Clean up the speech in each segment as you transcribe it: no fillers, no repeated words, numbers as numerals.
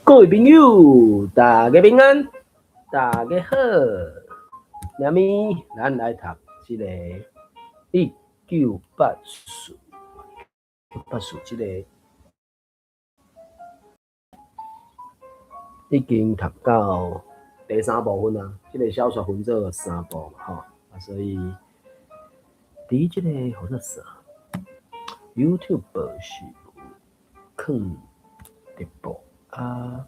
各位朋友，大家平安，大家好。下面咱来读这个1984，这个已经读到第三部分啊。这个小说分做三部嘛，吼所以伫这个好像是 YouTube 是放直播啊。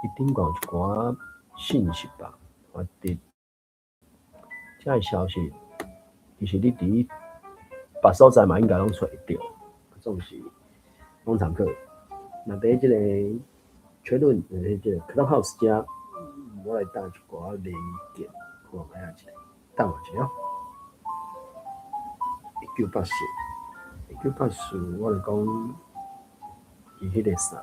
伊顶讲一寡信息吧，我伫这个消息，其实你伫别所在嘛，应该拢找得到，总是农场课。那伫这个确认，这个 Clubhouse 遮，我来打一寡连结，看卖啊一个，等下一下哦。1984，我就讲伊迄个啥。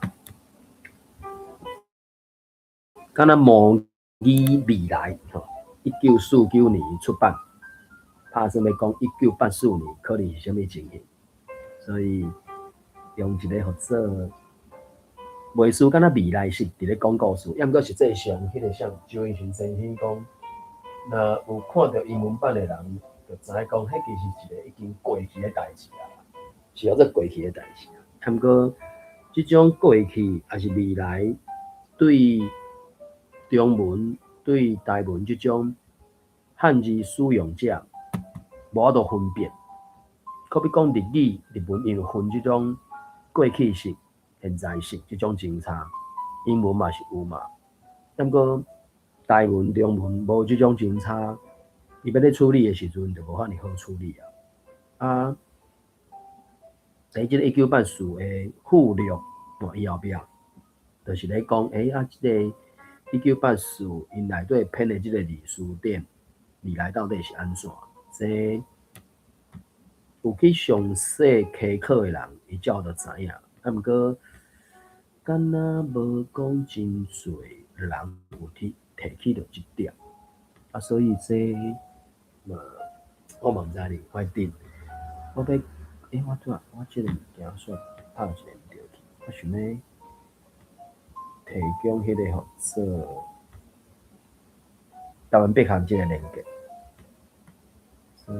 敢若模拟未来，1949年出版，拍算要讲1984年可能是啥物情形，所以用一个合作，袂输敢若未来式伫咧讲故事，抑毋过实际上迄个像周奕迅先生讲，若有看到英文版的人，就知影讲，迄其实是一个已经过去的代志啊，是叫做过去的代志啊。毋过，即种过去还是未来，对中文对台文这种汉字使用者无法度分辨，可比讲日语、日文因有分这种过去式、现在式这种情差，英文嘛是有嘛。但过台文、中文无这种情差，伊要咧处理的时阵就无遐尼好处理啊。在这个1984的附录，伊后壁就是咧讲，这个1984因内底编的这个历史点，未来到底是安怎？这有去详细科考的人，伊才会知影。毋过，敢若无讲真侪人有去提起着这点，所以这我嘛毋知哩，我顶我要，我这个物件煞拍一个毋对去，我想要提供迄个合作台湾百科这个连结，所以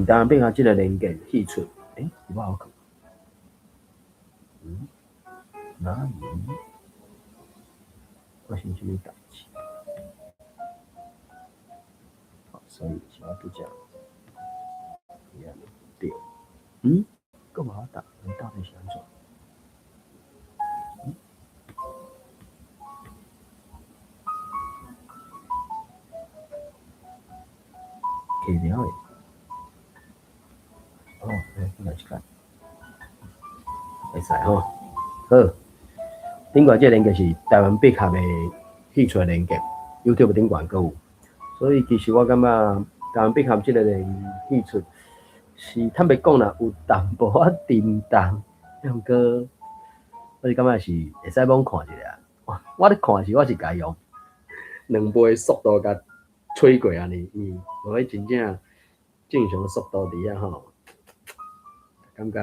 台湾百科这个连结寄出，我好看，哪里？发生什么代志？所以是我拄则，伊安尼对，佫无法答，到底是安怎？下了诶，来一间，会使吼，好。顶管这连结是台湾百科的戏出连结 ，YouTube 顶管佫有，所以其实我感觉台湾百科这个戏出是坦白讲啦，有淡薄仔沉重，毋过我是感觉是会使往看一下。我咧看时我是家用2倍速度甲吹过安尼，无迄真正正常速度伫遐吼，感觉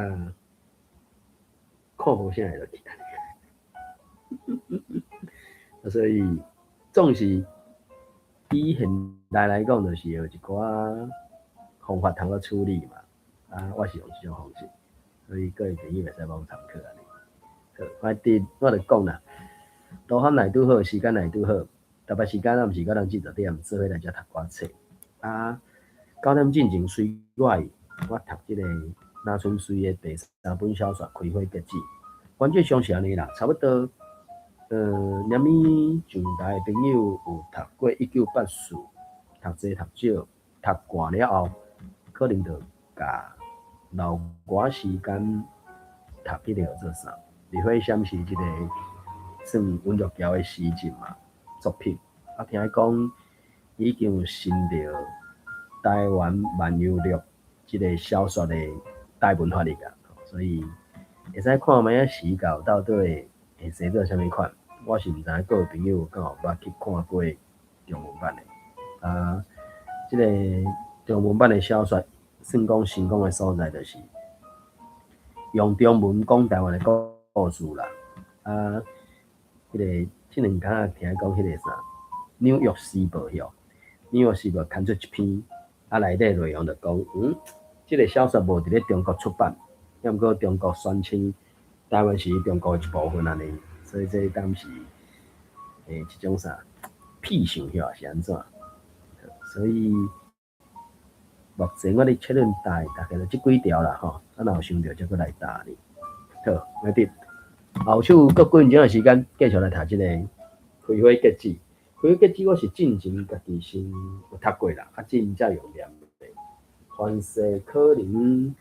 看无啥会落去。所以，总是以现代来讲，就是有一寡方法通去处理嘛。我是用这种方式，所以各位朋友会使帮参考安尼。我就讲啦，都喊内拄好，时间内拄好，特别时间毋是到咱7、8点，做伙来遮读寡册。9点进前随我读这个那春水的第3本小说《开花结籽》，原则上是安尼啦，差不多。念咪上台的朋友有读过1984，读济读少，读惯了后，可能就甲留寡时间读迄个叫做啥？李慧闪是一个算文学桥的诗集嘛作品。听讲已经有新着台湾万有录这个小说的台文翻译啊，所以会使看卖时到到底会写做啥物款。我是毋知各位朋友敢有捌去看过中文版的这个中文版的小说，算讲成功的所在就是用中文讲台湾的故事啦。啊，迄个这两天听讲迄个啥，纽约时报哟，纽约时报刊出一篇，内底内容就讲，这个小说无伫咧中国出版，抑毋过中国宣称台湾是中国的一部分安尼，所以这当是一种啥屁想遐是安怎？所以目前我咧测论大概就即几条啦吼，若有想到则搁来答你。好，我哋后手搁几分钟的时间，继续来读即个《开花结籽》。开花结籽我是进前家己先有读过啦，进才用念的。凡是可能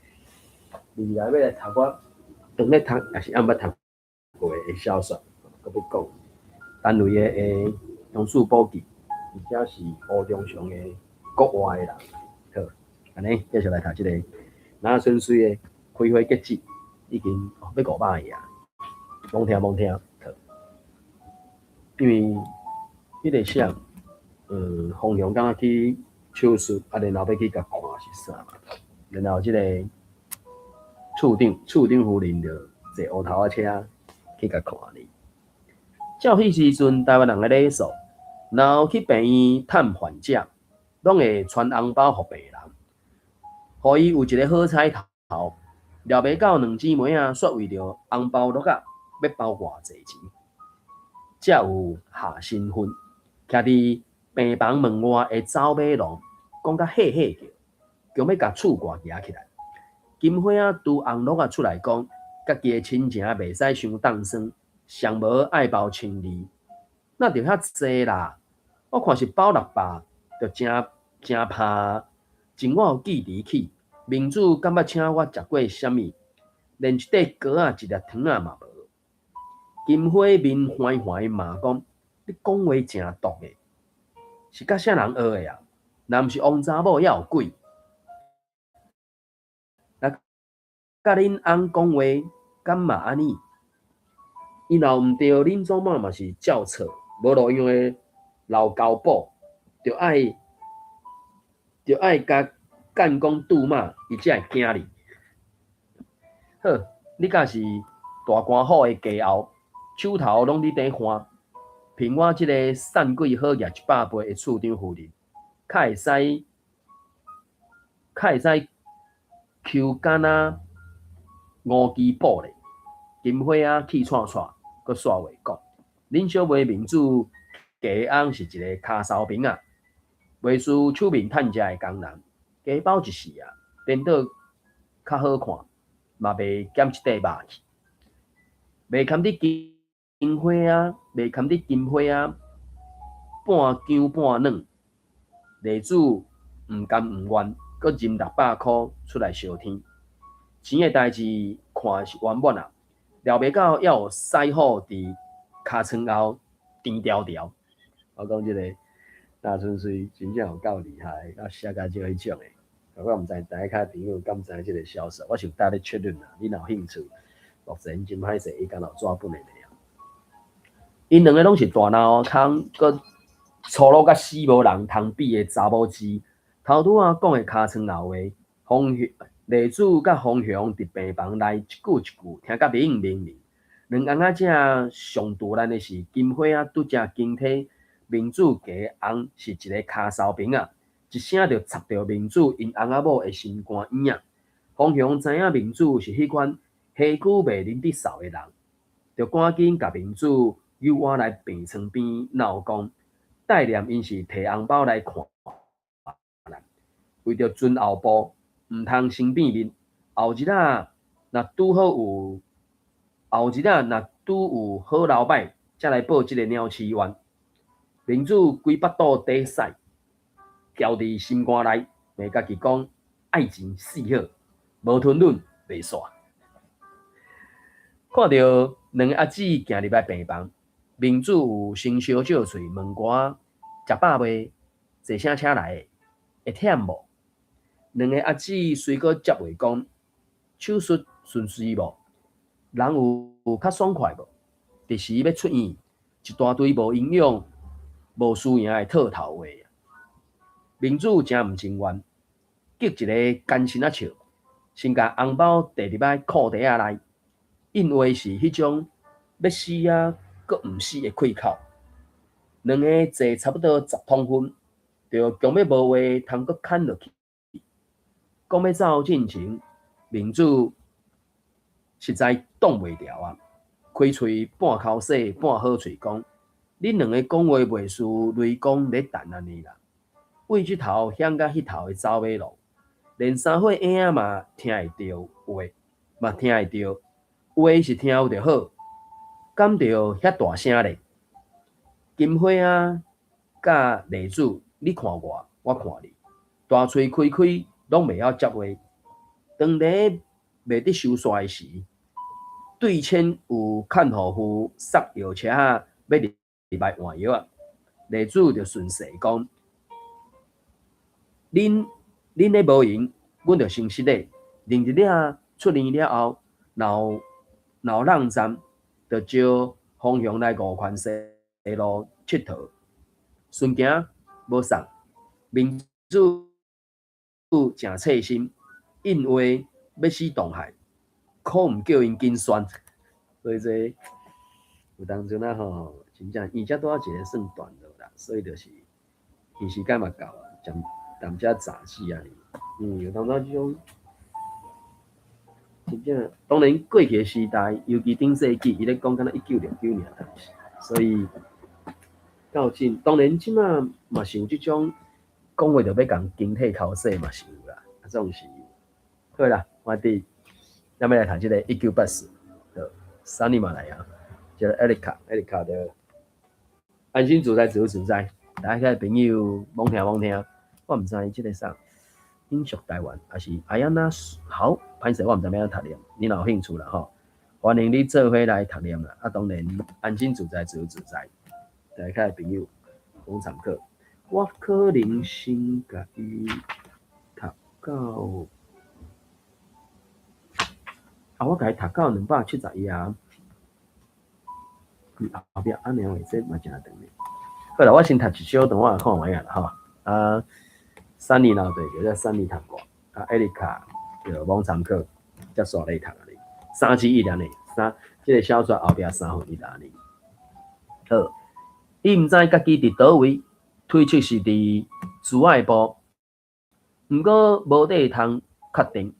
未来要来读我当咧读，也是暗捌读过的小说，搁要讲单位的杨树宝记，而且是乌中上的国外的人。好，安尼继续来读即个那顺水的《开花结籽》，已经要500页啊！罔听，好，因为迄个啥，方向敢若去手术，然后要去甲看是啥嘛？然后即个处长夫人就坐乌头仔车去甲看哩。照迄时阵，台湾人的礼数，然后去病院探患者，拢会传红包互病人，互伊有一个好彩头。了袂到两姊妹啊，煞为着红包落啊，要包偌济钱，才有下身份。徛伫病房门外的走马龙，讲甲嘿嘿叫，强要甲厝挂举起来。金花啊，拄红落啊出来讲，家己的亲情袂使伤当酸，上无爱包1200，那着遐济啦。我看是包600，着真怕。真我有记忆起。明主敢捌请我食过啥物，连一块糕仔、一粒糖仔嘛无。金花面欢欢骂讲：“你讲话真毒诶，是甲啥人学诶啊？若毋是王查某，还有鬼。若甲恁翁讲话，敢嘛安尼？伊若毋对，恁祖母嘛是照错，无路用诶老交补，着爱甲。”干讲杜骂，伊才会惊你。好，你若是大官府的家后，手头拢伫底看，凭我即个散鬼好业100倍的处长夫人，较会使求干那5支布咧。金花啊，气喘喘，阁煞话讲，恁小妹明主家翁是一个骹梢兵啊，袂输手面趁食的工人。加包一时啊，颠倒较好看，嘛袂减一块肉去。袂堪得金花啊，半姜半软。地主毋甘毋愿，阁任600块出来烧天。钱的代志看是圆满啊，了袂到要有师傅伫尻川后甜条条。我讲即个大春水真正有够厉害，啊写甲就迄种诶。我毋知大家朋友敢知即个小说，我想带你确认啦。你若有兴趣，目前真歹势，伊敢有纸本诶了。因两个拢是大脑空，佮粗鲁甲死无人通比诶查某姊。头拄仔讲诶尻川后话，例子甲方向伫病房内一句一句听甲明明。两翁仔正上突然诶是金花啊，拄则惊体明主家翁是一个骹梢兵啊。一声就插着明主因翁仔某的心肝耳啊！方向知影明主是迄款下久袂啉得少的人，就赶紧甲明主诱我来病床边闹讲，代念因是摕红包来看咱，为着准后步，毋通先变面。后日若拄有好老板，才来报即个鸟鼠冤。明主规腹肚底屎。交伫心肝内，骂家己讲爱情死好，无吞忍袂煞。看到两个阿姊行入来病房，明主有先烧照喙问我食饱未？坐啥车来的？会忝无？两个阿姊虽阁接话讲手术顺遂无？人有较爽快无？伫时要出院，一大堆无营养、无输赢的套头话。明主真毋情愿，激一个奸臣仔笑，先甲红包摕入来裤袋仔内，因为是迄种要死啊，阁毋死的气口。两个坐差不多10通分，就强要无话通阁牵落去。讲要走进前，明主实在挡袂牢啊，开喙半口说半好喙讲，恁两个讲话袂输雷公咧弹安尼啦。为即头响甲迄头的走马路，连三岁婴仔嘛听会着话，嘛听会着话是听有着好，敢着遐大声咧？金花啊，甲丽子，你看我，我看你，大喙开开，拢袂晓接话。当咧袂得收煞的时，对面有看护妇塞药车要入来换药啊。丽子就顺势讲：恁咧无闲，阮就先失礼。另一领出院了后，闹冷战，就招方向来五环西路佚佗。顺行无送，民主诚切心，因为要死动害，可毋叫因紧选。所以这有当阵啊吼，真正伊遮拄仔一个算段落啦，所以就是伊时间嘛到啊，淡遮早死啊哩。有当阵即种。真正，当然过去的时代，尤其顶世纪，伊咧讲敢若1969年，所以到今，当然即马嘛是有即种讲话就要共经体考试嘛是有啦，啊种是有。好啦，我哋咱要来谈即个1984的萨尼马来啊，叫 Erica 的安心自在自由自在，大家朋友罔聽，我毋知即个啥。英属台湾还是哎呀那好，歹势我毋知要读念，你若有兴趣啦吼，欢迎你做伙来读念啦。啊，当然安心自在自由自在，大家朋友讲参考。我可能先甲伊读到我甲伊读到271啊。后壁安尼话这嘛真长呢。好啦，我先读一小段，我看完啦吼。三年老队就叫三年读过，艾丽卡就罔参考，才煞咧读啊哩。3期1年呢，这个小说后壁3分1年。好，伊毋知家己伫倒位，推测是伫珠海部，毋过无地通确定，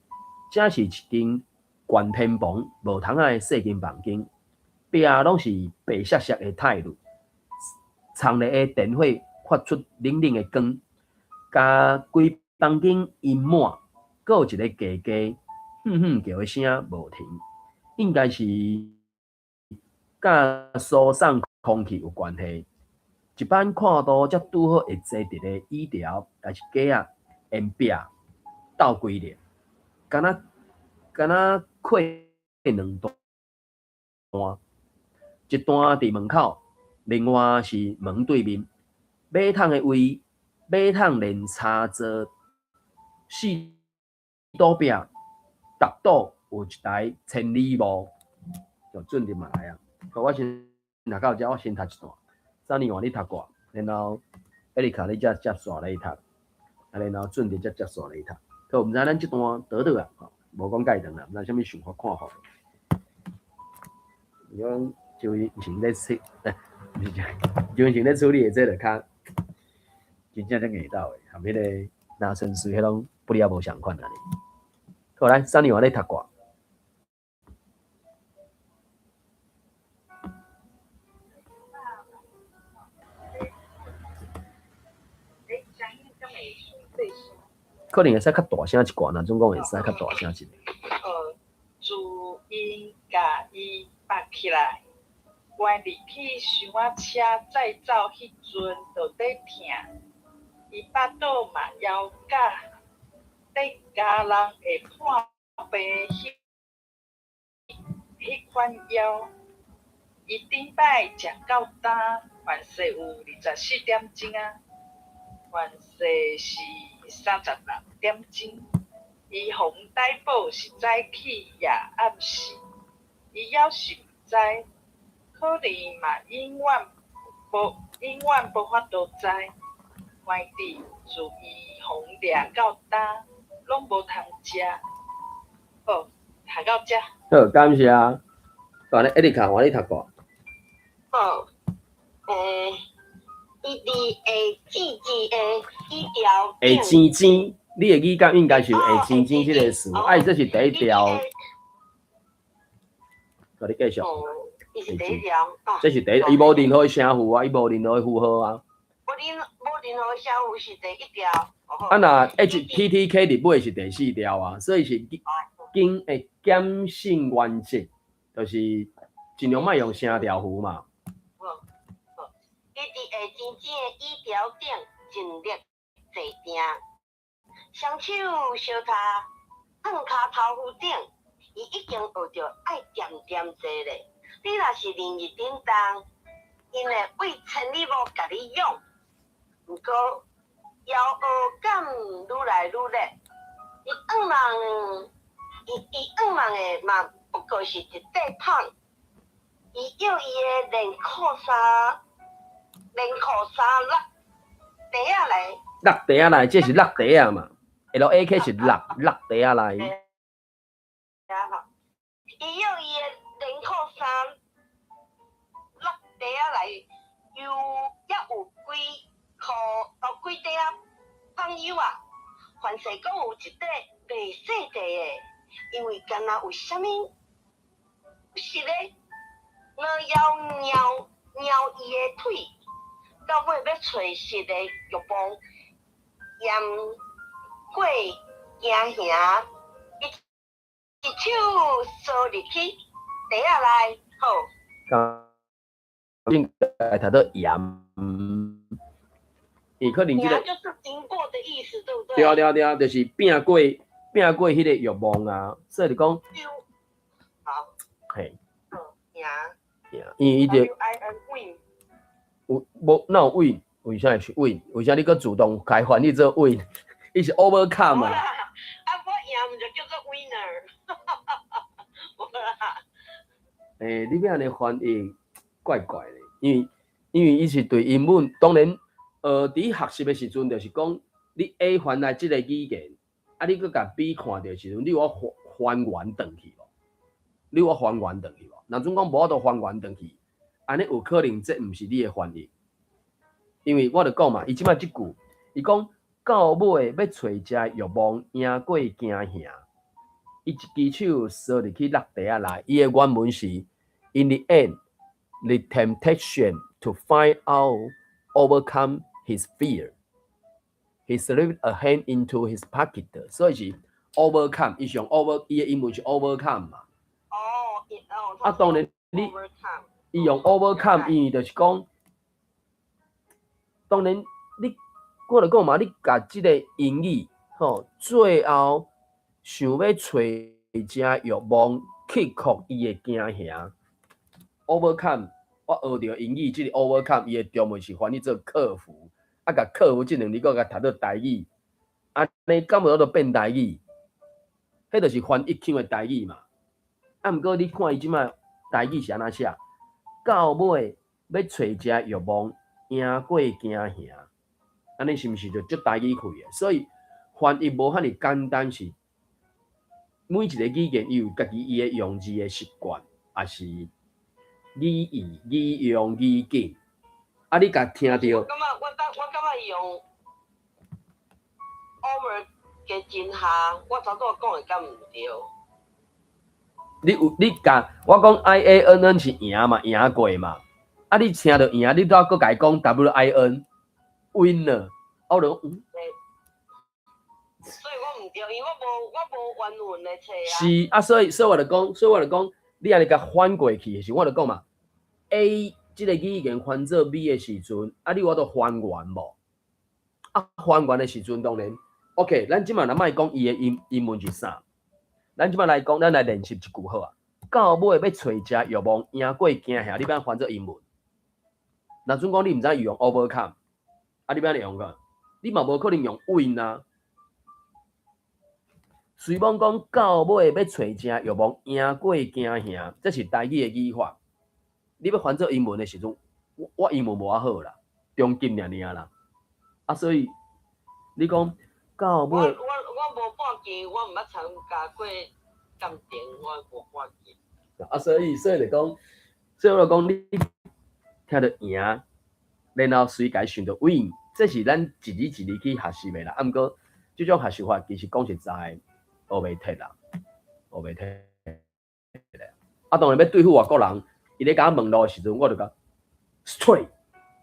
这是一间悬天房，无窗仔的细间房间，壁拢是白色的泰路，窗内的电火发出冷冷的光。甲规房间阴满，阁有一个家家叫的声无停，应该是甲疏散空气有关系。一般看到才拄好会坐伫个椅条，还是架啊，沿壁斗规咧，敢若开2段，一段伫门口，另外是门对面，马桶的位。马桶连插座四堵壁，逐堵有一台千里幕，就准入嘛来啊！我先读到这，我先读一段。3年外你读过，然后艾丽卡你才接续来读，然后准入才接续来读。可毋知咱这段倒倒啊？无讲介长啦，毋知啥物想法看法。讲就像咧处，就像咧处理的这个较。真正真硬到诶，含迄个拿纯水迄种不了无相款啊！好来，3年我咧读过。可能会使较大声一寡，若总讲会使较大声一点。主因甲伊绑起来，关入去想啊车再走迄阵，就咧听。伊巴肚嘛枵甲，咧家人会破病迄款枵。伊顶摆食到呾，原说有24点钟啊，原说是36点钟。伊互逮捕是早起也暗时，伊要是毋知，可能嘛永远无法度知。外地自伊互掠到呾，拢无通食。到这。好，感谢啊。完了，艾丽卡，换你读过。好，伊伫会尖尖的语调会尖尖，你的语感应该是会尖尖这个词。哎，这是第一条。我你继续。伊是第一条。这是第一，伊无任何声符啊，伊无任何符号啊。无任何声符是第一条。啊，那 HTTK 入尾是第四条啊，所以是经会减性原则，就是尽量莫用声调符嘛。伊伫会尖尖的语调顶尽力坐定，双手相搭，放骹头躯顶，伊已经学着爱点点坐咧。你若是连日叮当，因会为千里无甲你用，毋过摇学感愈来愈烈。伊硬梦的嘛，不过是一块胖。伊用伊的连裤衫落地下来。落地下来，这是落地啊嘛。LAK 是落地下来。伊用伊的连裤衫落地下来，又也有几块朋友啊，凡是讲有一块袂洗地的，因为敢若有啥物是咧，我要挠伊的腿，到尾要找实的玉棒，验过行行，一手扫入去地下来，好。应该读到盐，伊可能这个就是经过的意思，对不对？对，就是拼过迄个欲望啊，所以就讲，好，嘿，因为伊就有无哪有 win？ 为啥会是 win？ 为啥你搁主动开翻译做 win？ 伊是 overcome 啊。我赢就叫做 winner。你要安尼翻译怪怪的，因为伊是对英文，当然，伫学习的时阵，就是讲你 A 翻来即个语言，啊，你搁甲 B 看到时阵，你有还原转去无？你有还原转去无？若总讲无法度还原转去，安尼有可能这毋是你的翻译，因为我著讲嘛，伊即摆即句，伊讲到尾要找只欲望，赢过惊吓。伊一只手扫入去落地下来，伊的原文是 ：In the end, the temptation to find out, overcome his fear. He slipped a hand into his pocket， 所以是 overcome， 伊用 over， 伊的英文是 overcome 嘛。啊，当然伊用 overcome， 意就是讲，当然我著讲嘛，你甲即个英语最后想要找一只欲望，克服伊的惊吓。overcome， 我学着英语，即个 overcome， 伊的中文是翻译做克服。啊，甲克服即两字，搁甲读到台语，安尼敢无就变台语？迄著是翻译腔的台语嘛。啊，毋过你看伊即摆台语是安怎写？到尾要找只欲望，赢过惊吓。安尼是毋是就足台语气的？所以翻译无遐尼简单，是每一个语言伊有家己伊的用字的习惯，也是语义、语用、语境。啊，你甲听到？我感觉用 over 嘅真下，我早早讲的敢毋对？你甲我讲 IANN 是赢嘛，赢过嘛。啊，你听到赢，你都要搁甲伊讲 WIN winner， 我就所以我毋对，因为我无原文来找啊。是啊，所以我就讲，你安尼甲翻过去的时候，我就讲嘛 ，A 即个语言翻做 B 的时阵，啊，你我都还原无？啊，还原的时阵当然 ，OK， 咱即马若莫讲伊的英文是啥，咱即马来讲，咱来练习一句好啊。到尾要找只欲望，赢过惊吓，你要翻做英文。若准讲你毋知用 overcome， 啊，你要安尼用个，你嘛无可能用 win 啊。随便讲到尾要找只欲望，赢过惊吓，这是台语的语法。你要翻做英文的时阵，我英文无遐好啦，中级尔啦。啊，所以你讲到尾，我无半句，我毋捌参加过感情我无看见。所以就讲，所以我就讲你听着赢，然后随家想着 win， 这是咱一字一字去学习的啦。啊，毋过这种学习法其实讲实在，学袂脱啦，学袂脱。啊，当然要对付外国人，伊咧甲我问路的时阵，我就讲 straight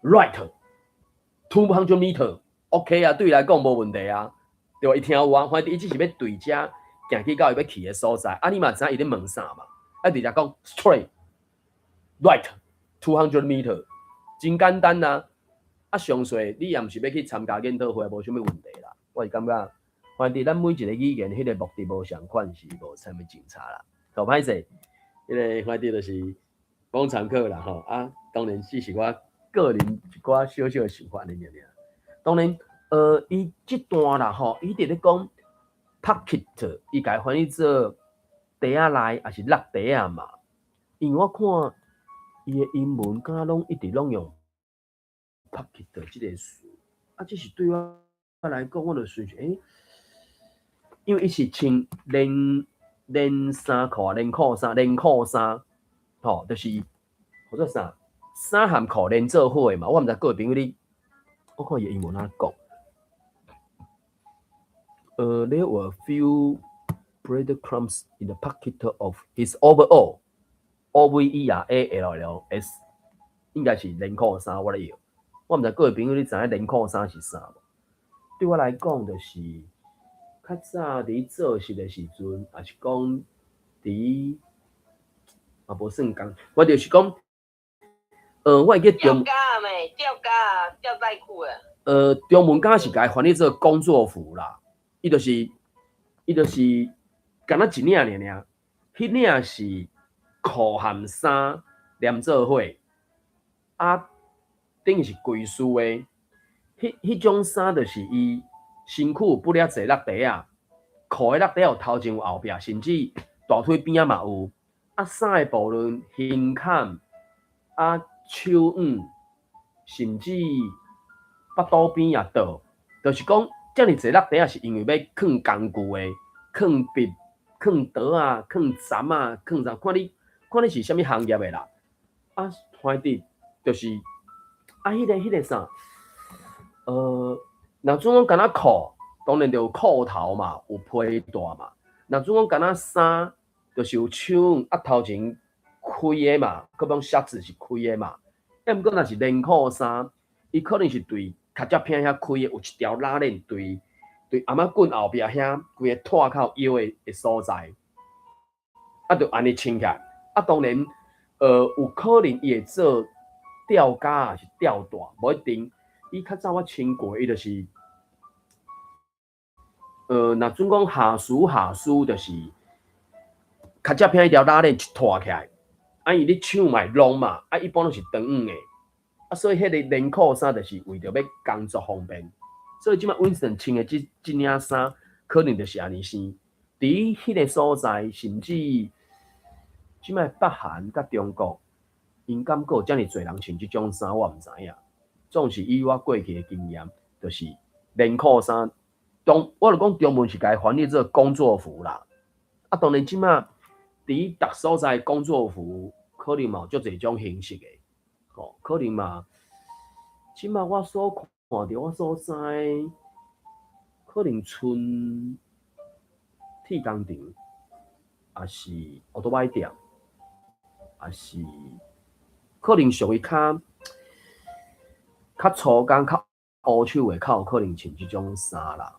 right 200 meter，OK 啊，对伊来讲无问题啊，对吧？伊听有啊，反正伊只是要对遮行去到伊要去的所在，啊，你嘛知影伊咧问啥嘛？啊，直接讲 straight right 200 meter， 真简单啊！啊，详细你也毋是要去参加研讨会，无啥物问题啦。我是感觉，反正咱每一个语言，迄个目的无相款是无啥物警察啦。好歹势，迄个反正就是讲常客啦吼。啊，当然只是我个人一寡小小的想法，你明唔明？当然，伊这段啦吼，伊伫咧讲 pocket， 伊家翻译做袋仔内，还是落袋仔嘛？因为我看伊的英文，敢若拢一直拢用 pocket 这个词，啊，这是对我来讲，我就想诶，因为伊是穿连衫裤、连裤衫，吼，就是或者啥衫含裤连做伙的嘛。我毋知各位朋友你，我看伊英文哪讲。There were a few breadcrumbs in the pocket of his overall. overalls 应该是连裤衫，我咧用。我毋知各位朋友你知影连裤衫是啥无？对我来讲，就是较早伫做事的时阵，也是讲伫啊无算讲，我就是讲，我会记中吊带裤诶。中文敢是甲伊翻译做工作服啦，伊就是敢若一领尔，迄领是裤含衫连做伙，啊，等于是归属的。迄种衫就是伊身躯不了侪落地啊，裤的落地有头前有后壁，甚至大腿边仔嘛有。啊，衫的部分胸坎、啊手腕，甚至腹肚边也倒，就是讲遮尔侪落地啊，是因为要放工具的，放笔、放刀啊、放针啊、放啥，看你是啥物行业的啦。啊，反正就是啊，迄个啥。若总讲敢若裤，当然就有裤头嘛，有披带嘛。若总讲敢若衫，就是有手腕啊头前开的嘛，佮讲靴子是开的嘛。要毋过若是连裤衫，伊可能是对脚趾片遐开的，有一条拉链对阿妈棍后壁遐规个拖靠腰的所在，啊，就安尼穿起来。啊，当然，有可能伊会做吊架还是吊带，无一定。伊较早我穿过，伊就是，若准讲下输，就是脚趾片迄条拉链一拖起来，啊，伊咧手嘛拢嘛，啊，一般都是长远的，啊，所以迄个连裤衫就是为着要工作方便，所以即摆 Winston 穿的即领衫，可能就是安尼生。伫迄个所在，甚至即摆北韩甲中国，因敢有遮尔侪人穿即种衫，我毋知影。总是以我过去的经验，就是连裤衫，我就讲中文是甲伊翻译做工作服啦。啊，当然即马伫逐所在工作服，可能嘛有足侪种形式的，吼，可能嘛，即马我所看到我所知，可能剩铁工厂，也是奥多摆店，也是可能属于较粗工、较乌手的，较有可能穿即种衫啦，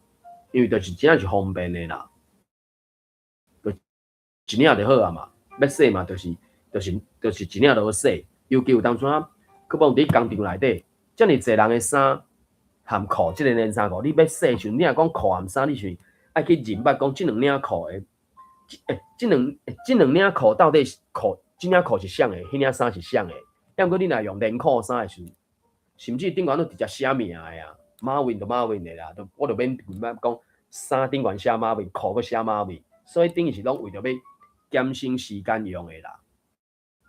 因为就是真正是方便的啦，就一领就好啊嘛。要洗嘛，就是一领就好洗。尤其有当阵啊，佮讲伫工厂内底，遮尔侪人的衫含裤，即个连衫裤，你要洗时，你若讲裤含衫，你是爱去认捌讲即两领裤的，即两领裤到底是裤，即领裤是啥的，迄领衫是啥的？要毋过你若用连裤衫的时候，甚至顶悬都直接写名的啊，马云就马云的啦，我就免讲衫顶悬写马云，裤佫写马云，所以等于是拢为着要减省时间用的啦。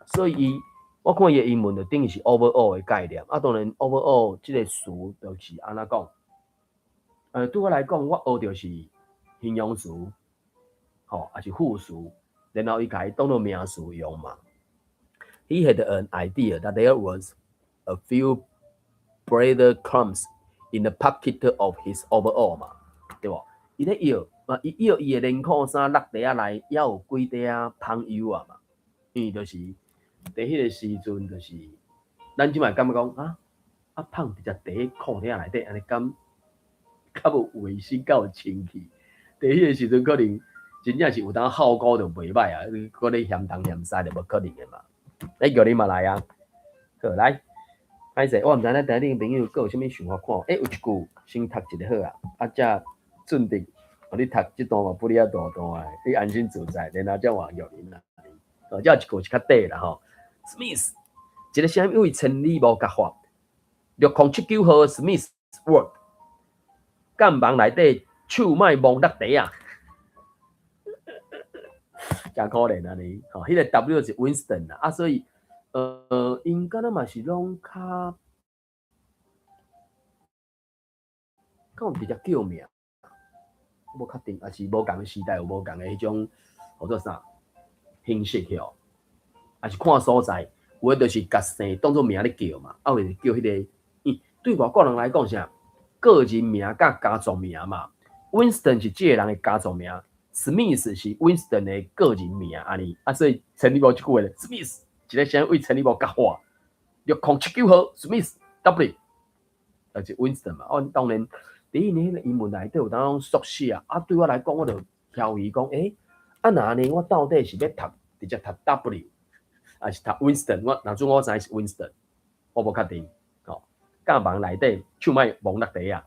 所以我看伊的英文就等于是 overall 的概念，啊，当然 overall 这个词就是安怎讲？对我来讲，我学着是形容词，还是复数，然后伊甲伊当做名词用嘛。He had an idea that there was a few breadcrumbs in the pocket of his overall 嘛，对无？伊咧摇伊摇伊的连裤衫落地下来，也有几块仔香油啊嘛。因为就是伫迄个时阵，就是咱即摆感觉讲放伫只地裤底下内底，安尼敢较无卫生，较有清气。伫迄个时阵可能真正是有当效果就袂歹啊，搁咧嫌东嫌西就无可能的嘛。叫你嘛来啊，好来。歹势，我毋知咱台顶朋友佫有啥物想法看？有一句先读一个好啊，才准定。你读即段嘛，不哩啊大段诶，你安心自在，然后才换玉林啦。才有一句是较短啦吼。Smith， 一个啥物位千里无甲法，607号 Smith Word， 干房内底手莫摸落地啊，真可怜啊你。吼，迄个 W 是 Winston 啦，所以。因敢若嘛是拢较有直接叫名，无确定，还是无共时代有无共的迄种，叫做啥形式哦，还是看所在，有诶就是甲姓当做名咧叫嘛，有诶叫迄个，对外国人来讲啥，个人名甲家族名嘛。Winston 是这个人的家族名 ，Smith 是 Winston 的个人名安尼，所以成立无即句话咧 ，Smith。一个啥为成立无甲化，607号 Smith W， 就是 Winston 嘛。当然，第一年英文内底有当缩写啊。对我来讲，我就怀疑讲，哪呢？我到底是要读直接读 W， 还是读 Winston？ 我若我知是 Winston， 我无确定。甲房内底手莫摸落地啊，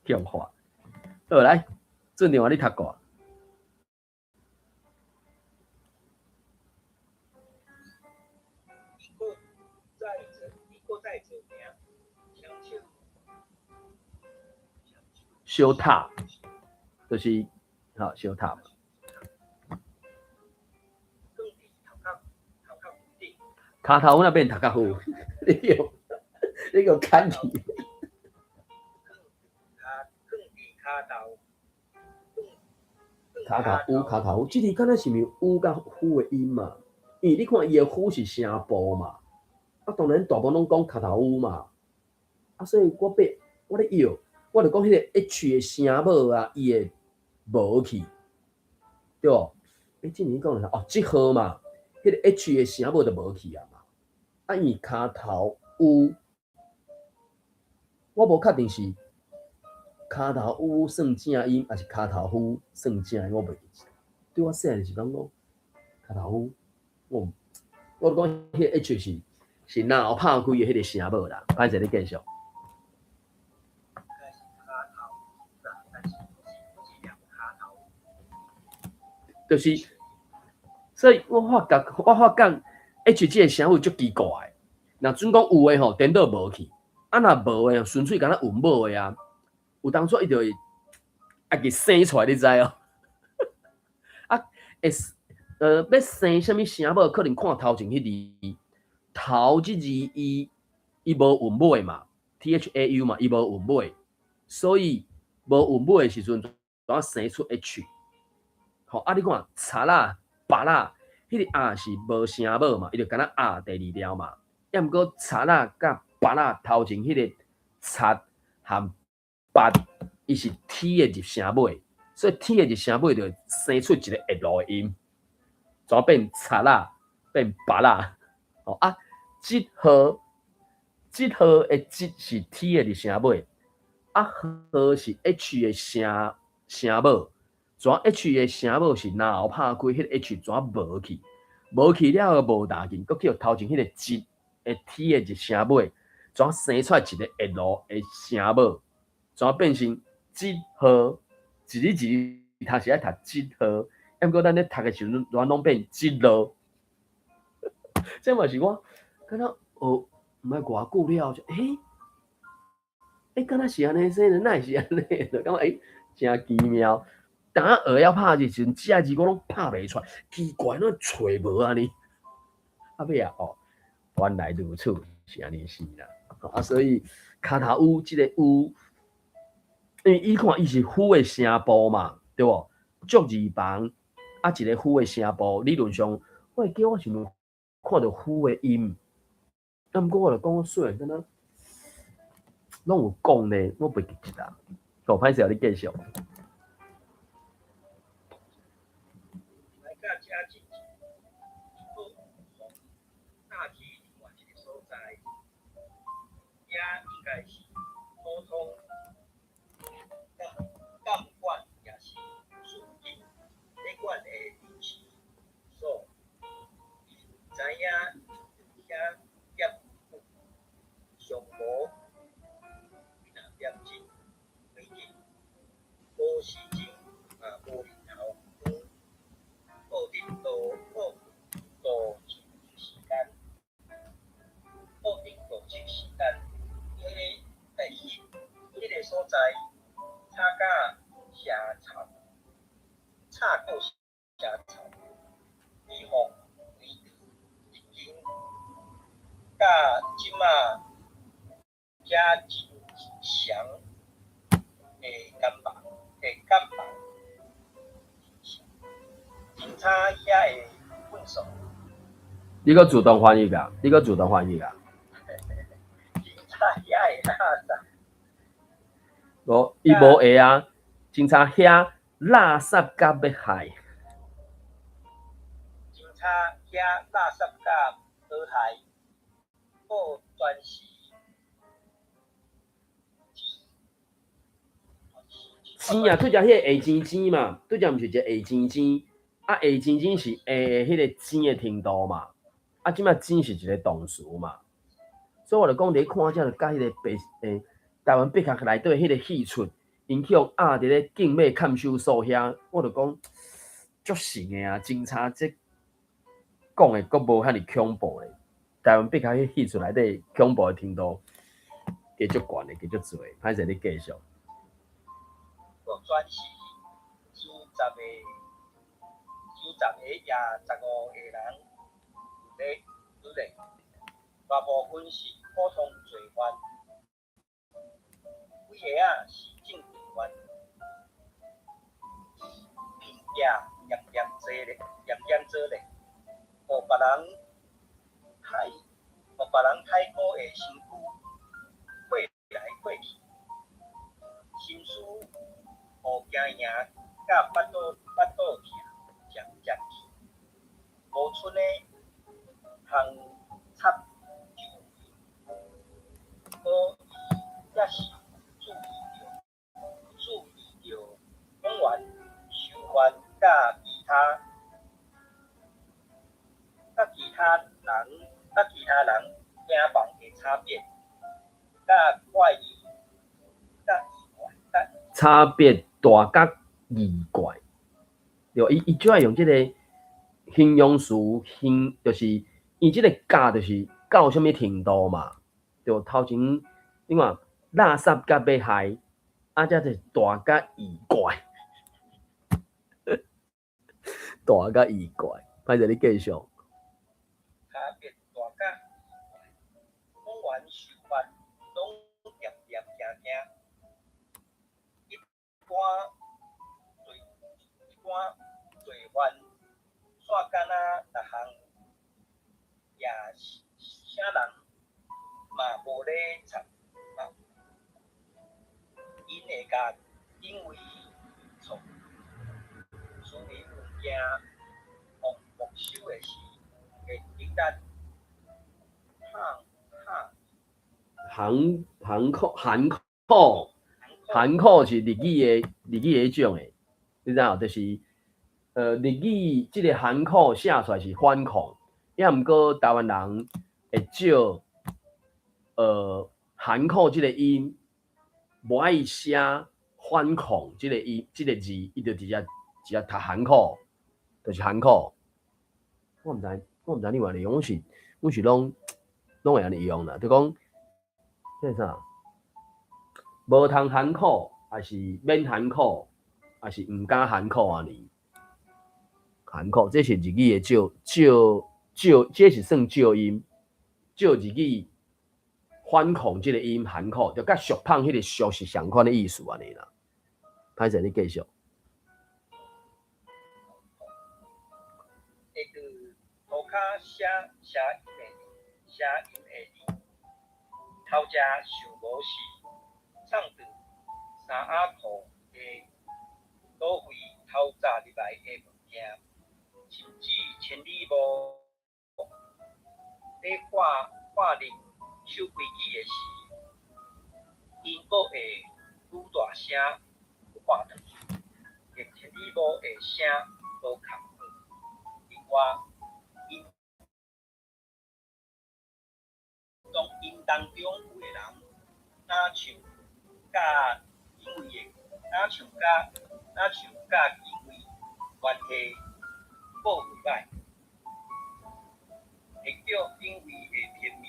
强化。好来，准定话你读过。小塔就是小塔。卡头那边读较好，你个看去。卡头，这里敢若是毋是有甲虎的音嘛？因为你看伊的虎是声部嘛，当然大部分拢讲卡头乌嘛，所以我咧摇。我就讲迄个 H 的声母啊，伊会无去，对无？这年讲哦，即号嘛，迄个 H 的声母就无去啊嘛。因为卡头乌，我无确定是卡头乌算正音，还是卡头乌算正音，我袂记。对我细汉是讲卡头乌，我讲迄个 H 是脑拍开的迄个声母啦。歹势你继续。就是，所以我发觉 H 这个声母足奇怪。若准讲有诶吼，颠倒无去；若无诶，纯粹敢若有无诶啊。有当初伊就会给生出来，你知哦？要生什么声母，可能看头前迄字，头即字伊无韵尾嘛 ，THAU 嘛，伊无韵尾，所以无韵尾诶时阵，怎生出 H？好，你看擦啦、拔啦，迄个啊是无声母嘛，伊就敢若啊第二条嘛。要毋过擦啦甲拔啦头前迄个擦和拔，伊是 T 的入声尾，所以 T 的入声尾就生出一个 L 的音，怎变擦啦变拔啦？即号的即是 T 的入声尾，号是 H 的声母。怎 H 的声母是脑拍开，迄个 H 怎无去？无去了后无大紧，佮叫头前迄个即的 T 的一声尾，怎生出来一个 L 的声母？怎变成即号？一字读是爱读即号，毋过咱咧读的时阵，怎拢变即路？这嘛是我敢若毋爱偌久了，就敢若是安尼说的，哪会是安尼？就感觉真奇妙。当学要拍的时阵，这个字我拢拍袂出来，奇怪，咱找无安尼。尾原来如此，是安尼是啦。所以卡头乌即个乌，因为伊看伊是虎的声部嘛，对无？足字旁啊一个虎的声部，理论上我会叫我是毋看到虎的音，啊，毋过我就讲我虽然敢若拢有讲呢，我袂记得啦。好，歹势，你继续。来甲遮进去，大体另外一个所在，也应该是普通监管也是顺境咧管的人士所知影遐业务上无严谨规定，无时间无日头光，固定到时间，固定到时间，迄个所在，插甲社草，插到社草，预防危已经甲即马遮真常会干吧，警察遐会分数，你个自动翻译啊？你个自动翻译啊？警察遐会垃圾。无，伊无会啊！警察遐垃圾甲要害，警察遐垃圾甲好害，报全是钱啊，对只迄个下钱钱嘛，对只毋是一个下钱钱，啊下钱钱是下的迄个钱的程度嘛，啊即摆钱是一个动词嘛，所以我就讲你看遮就甲迄个台湾笔壳内底迄个戏出，因去用压伫咧境内看守所遐，我就讲足神的啊！警察这讲的阁无遐尼恐怖的，台湾笔壳迄戏出内底恐怖的程度加足悬的，加足侪，歹势你继续。全是前10个也15个人咧处理，大部分是普通罪犯，几个是正义员，评价严做咧，互别人太过的身躯过来过去，心思互惊赢，甲巴肚痛，渐去，无剩的通插就无也是注意着公园收犯甲其他人惊房的差别，甲怪异，甲意外，差别大甲异怪，对，伊就爱用即个形容词，就是伊即个教就是到什么程度嘛？就头前你看垃圾甲要害，啊，则是大甲异怪，大甲异怪，歹势你继续。差别大甲意外，公园收犯拢掂惊。一般罪犯煞敢若逐项也啥人嘛无咧插，因会甲因为错处理物件互没收的是会简单含扣是日语的种诶，你知影？就是日语即个含扣写出来是反控，也毋过台湾人会少含扣即个音，无爱写反控即个音即个字，伊就直接读含扣，就是含扣。我毋知你话你用，我是拢会安尼用啦，就讲即啥？无通含扣，还是免含扣，还是毋敢含扣安尼？含扣，这是日语的这是算少音，少日语反控即个音含扣，就甲俗胖迄个俗是相款的意思安尼啦。歹势，你继续。骹写音的字，头家想无事，唱着三阿婆的倒位透早入来的物件，甚至千里无咧看人守规矩的时，因阁会愈大声喊转去，连千里无的声都空好。另外，因当中有个人，若像甲因为的，若像因为关系无袂歹，会叫因为的天命，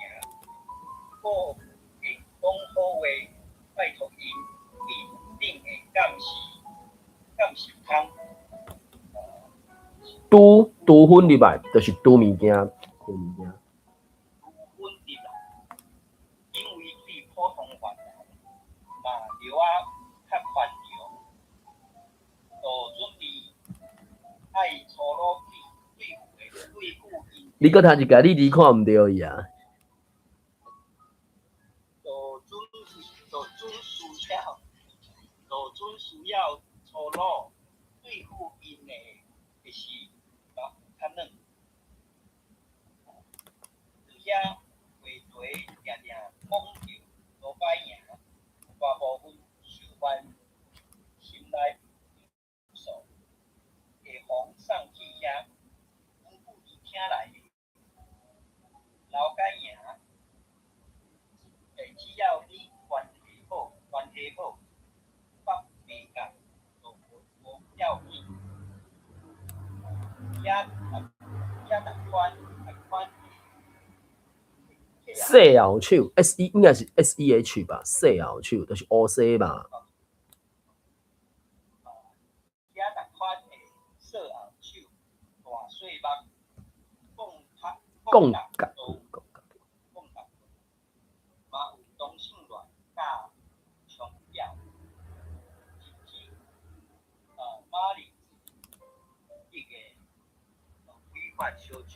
或会讲好话，拜托因定会敢是通。拄分入来，就是拄物件，分物件。阮入来，因为对普通犯人嘛留啊较宽容，就准备爱粗鲁去对付因。你搁读一个，你字看毋对伊啊？准需要粗鲁对付因的，就是较软。伫遐话题定定讲着罗摆赢，大部分受犯心内不爽，会防送去遐，阮不伊听来的，老解赢，只要你关系好，北美甲就无要紧。遐逐款。细后手 ，S E 应该是 SEH 吧？细后手就是 OC 吧？遐逐款的细后手、大细目、讲角，嘛有同性恋甲强调，甚至马林一个违法烧酒。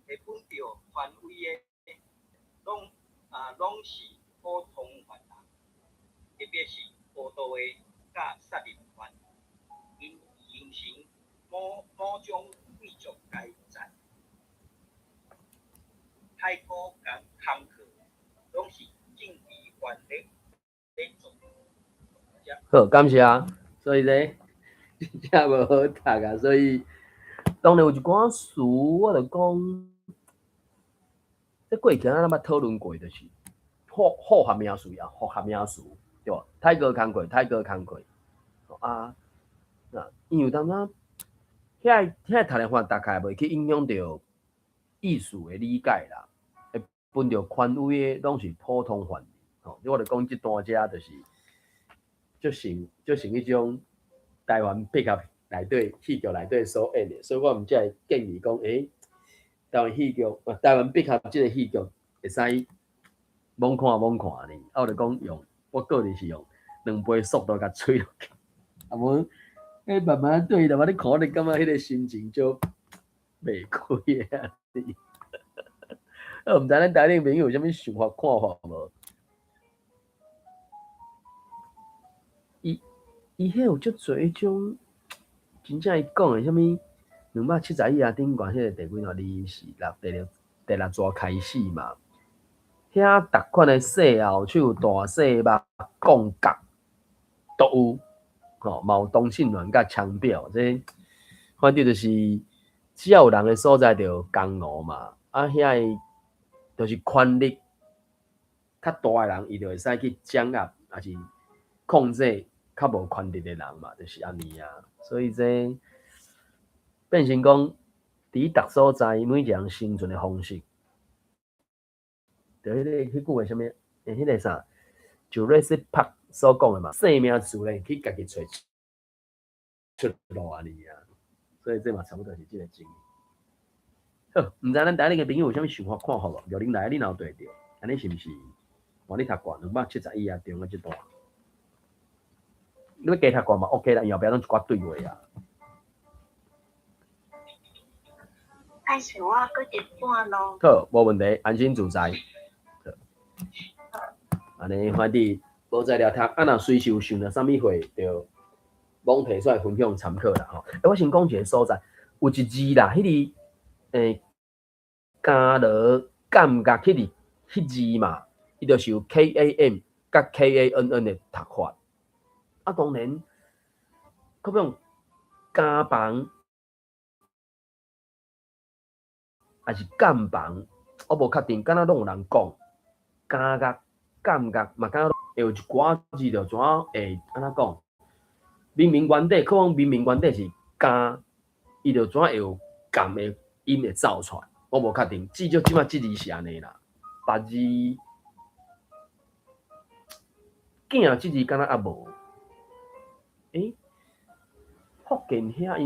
会本着权威的，拢是普通犯人，特别是暴徒的甲杀人犯，因形成某种贵族阶级，太过坎坷，拢是政治权力在做。好，感谢。所以咧，真正无好读啊。所以当然有一寡词，我就讲。这过去咱捌讨论过，就是复合名词啊，复合名词对吧？泰戈康亏啊，因为当咱遐读的话，大概袂去影响到意思的理解啦。会分着权威的，拢是普通犯。我就讲这段遮就是迄种台湾配合内底戏剧内底所演的，所以我毋才会建议讲，台湾戏剧，台湾必合即个戏剧会使猛看呢。我就讲用，我个人是用2倍速度甲吹落去，啊无，慢慢对啦，你看你感觉迄个心情就袂开啊。我毋知咱台顶朋友有啥物想法看法无？伊迄有足侪迄种，真正伊讲的啥物？271啊，顶悬迄个第几号26第6章开始嘛，遐逐款的细后手、大细目、讲角都有，嘛有同性恋甲枪表，这反正就是只要有人的所在就有江湖嘛，啊遐就是权力较大的人，伊就会使去掌握，还是控制较无权力的人嘛，就是安尼啊，所以这。变成讲，伫逐所在每一个人生存的方式，就迄句话啥物？迄个啥，就类似拍所讲的嘛，生命自然去家己找出路安尼啊。所以这嘛差不多是这个经验。好，毋知咱台顶个朋友有啥物想法看法无？由恁来，恁有对着，安尼是毋是？换你读惯271啊，中个即段，你要加读惯嘛 ？OK 啦，后壁拢一寡对话啊。歹势，我搁一半咯。好，无问题，安心自在。安尼反正无材料读，啊若随时有想到啥物货，就网提出来分享参考啦吼。我先讲一个所在，有一字啦，迄个加罗感觉迄字嘛，伊就是有 KAM 甲 KANN 的读法。啊，当然，可比加房还是干房，我无确定，敢若拢有人讲加觉、感觉嘛，敢若会有一寡字就怎会安怎讲？明明原底，可能明明原底是加，伊就怎会有感的音会走出来？我无确定，至少即马即字是安尼啦。别字囝即字敢若也无。福建遐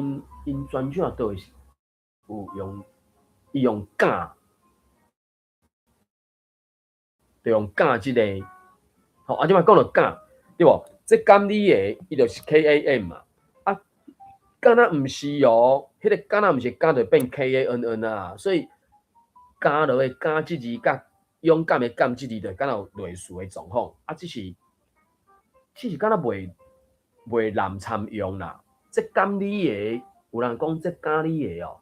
因专辑倒是有用，伊用假，就用假即个。好，啊，即摆讲到假，对无？这监理的伊就是 KAM 嘛。啊，敢若毋是哦，迄个敢若毋是假就变 KANN 啊。所以加落的加即字甲勇敢的敢即字就敢若有类似的状况。啊，只是敢若袂滥参用啦。这监理的有人讲这监理的哦，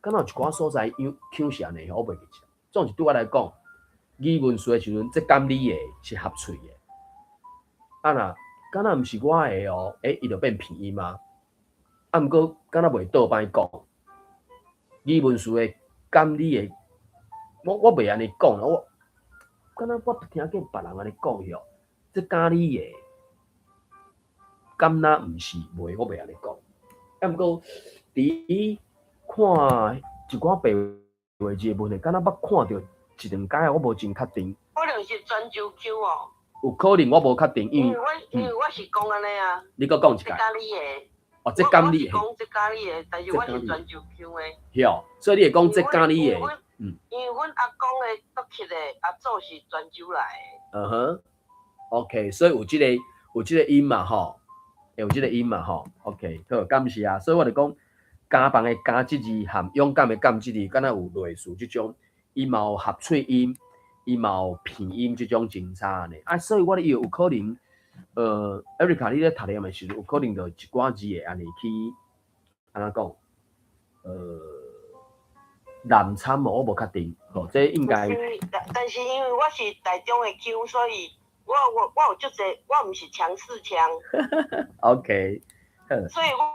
敢若有一寡所在抢是安尼，我袂记起。总是对我来讲，语文书的时阵，这监理的是合喙的。啊若敢若毋是我的哦，伊就变偏音啊。啊，毋过敢若袂倒摆讲，语文书的监理的，我袂安尼讲啦。我敢若我听见别人安尼讲哟，这监理的。敢若毋是袂，我袂安尼讲。啊，毋过伫看一寡白话字的问题，敢若捌看到一两解，我无真确定。可能是泉州腔哦。有可能我无确定，因为我是讲安尼啊。你搁讲一解。这咖喱的。哦，这咖喱的。我是讲这咖喱的，但是我是泉州腔的。晓，所以你会讲这咖喱的。因为阮阿公的国籍的阿祖是泉州来的。嗯哼 ，OK， 所以有即个音嘛吼。有即个音嘛吼 ，OK， 好，感谢啊。所以我就讲，加房的加即字含勇敢的敢即字，敢若有类似即种，伊嘛有合喙音，伊嘛有片音即种真差呢。啊，所以我咧有可能，Erica 你咧读念的时阵，有可能就一寡字会安尼去，安怎讲？滥参我无确定，吼，这应该。但是因为我是台中的腔，所以。我有足侪，我毋是强势腔。OK。所以我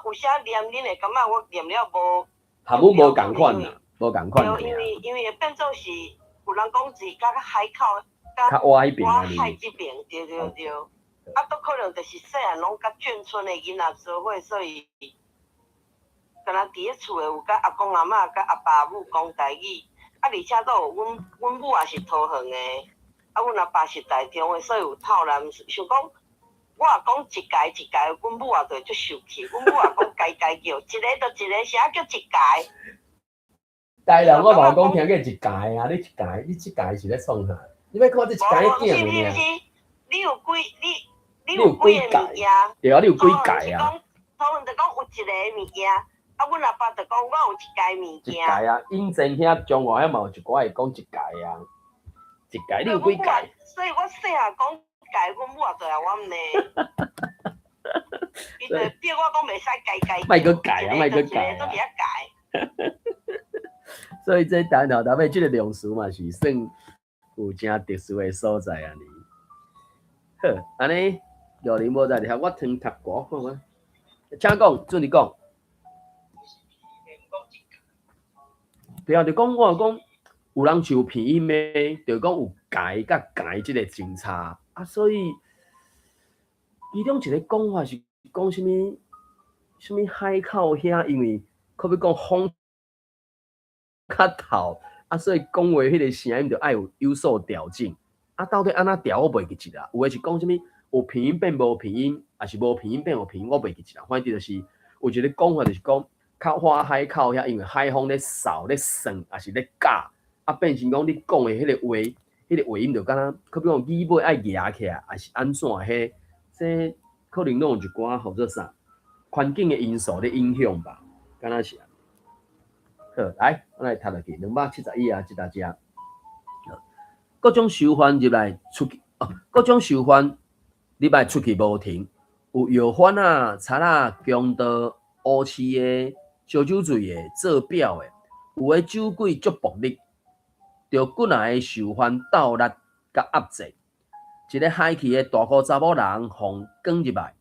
有啥念恁会感觉我念了无？含母无共款啦，无共款。因为会变做是有人讲是甲海口，较歪迄边啊。海这边，对。啊，都可能就是细汉拢甲眷村的囡仔做伙，所以敢若伫咧厝诶有甲阿公阿嬷甲阿爸母讲台语，啊，而且都有阮母也是桃园诶。啊，阮阿爸是台中的，所以有透人想讲，我也讲一届，阮母也就足受气。阮母也讲家叫，一个就一个，啥叫一届？台人我嘛讲听过一届啊，你一届是咧创啥？你要看这一届的囝尔。你有几个物件？对啊，你有几届啊？讨论就讲有一个物件，啊，阮阿爸就讲我有一届物件。一届啊，永靖遐中华遐嘛有一寡会讲一届啊。一届你有几届？所以我细汉讲届，阮母也对啊，我毋呢。伊就逼我讲袂使届。莫搁届啊，莫搁届啊。都伫遐届。所以这单头尾即个量词嘛是算有真特殊的所在啊尼。好，安尼有你无在遐，我听读歌看看。请讲，准你讲。对啊，就讲我讲。有人就偏音的，就讲有解甲解即个真差啊，所以其中一个讲法是讲什么海口遐，因为可比讲风较透啊，所以讲话迄个声音就爱有所调整啊。到底安怎调我袂记起啦？有诶是讲什么有偏音变无偏音，还是无偏音变有偏音，我袂记起啦。反正就是有一个讲法就是讲，较花海口遐，因为海风咧扫咧算，还是咧教。啊，变成讲你讲的迄个话，迄个话音就敢若，可比讲耳尾爱压起来，还是安怎迄？这可能拢有一寡或者啥环境的因素咧影响吧，敢若是。好，来，我来读落去271啊，即大只。各种囚犯入来出去，各种囚犯入来出去无停，有药贩啊、贼啊、强盗、乌市的、烧酒醉的、做表的，有的酒鬼足暴力，着几来的囚犯斗力甲压制。一个海气的大个查某人互赶入来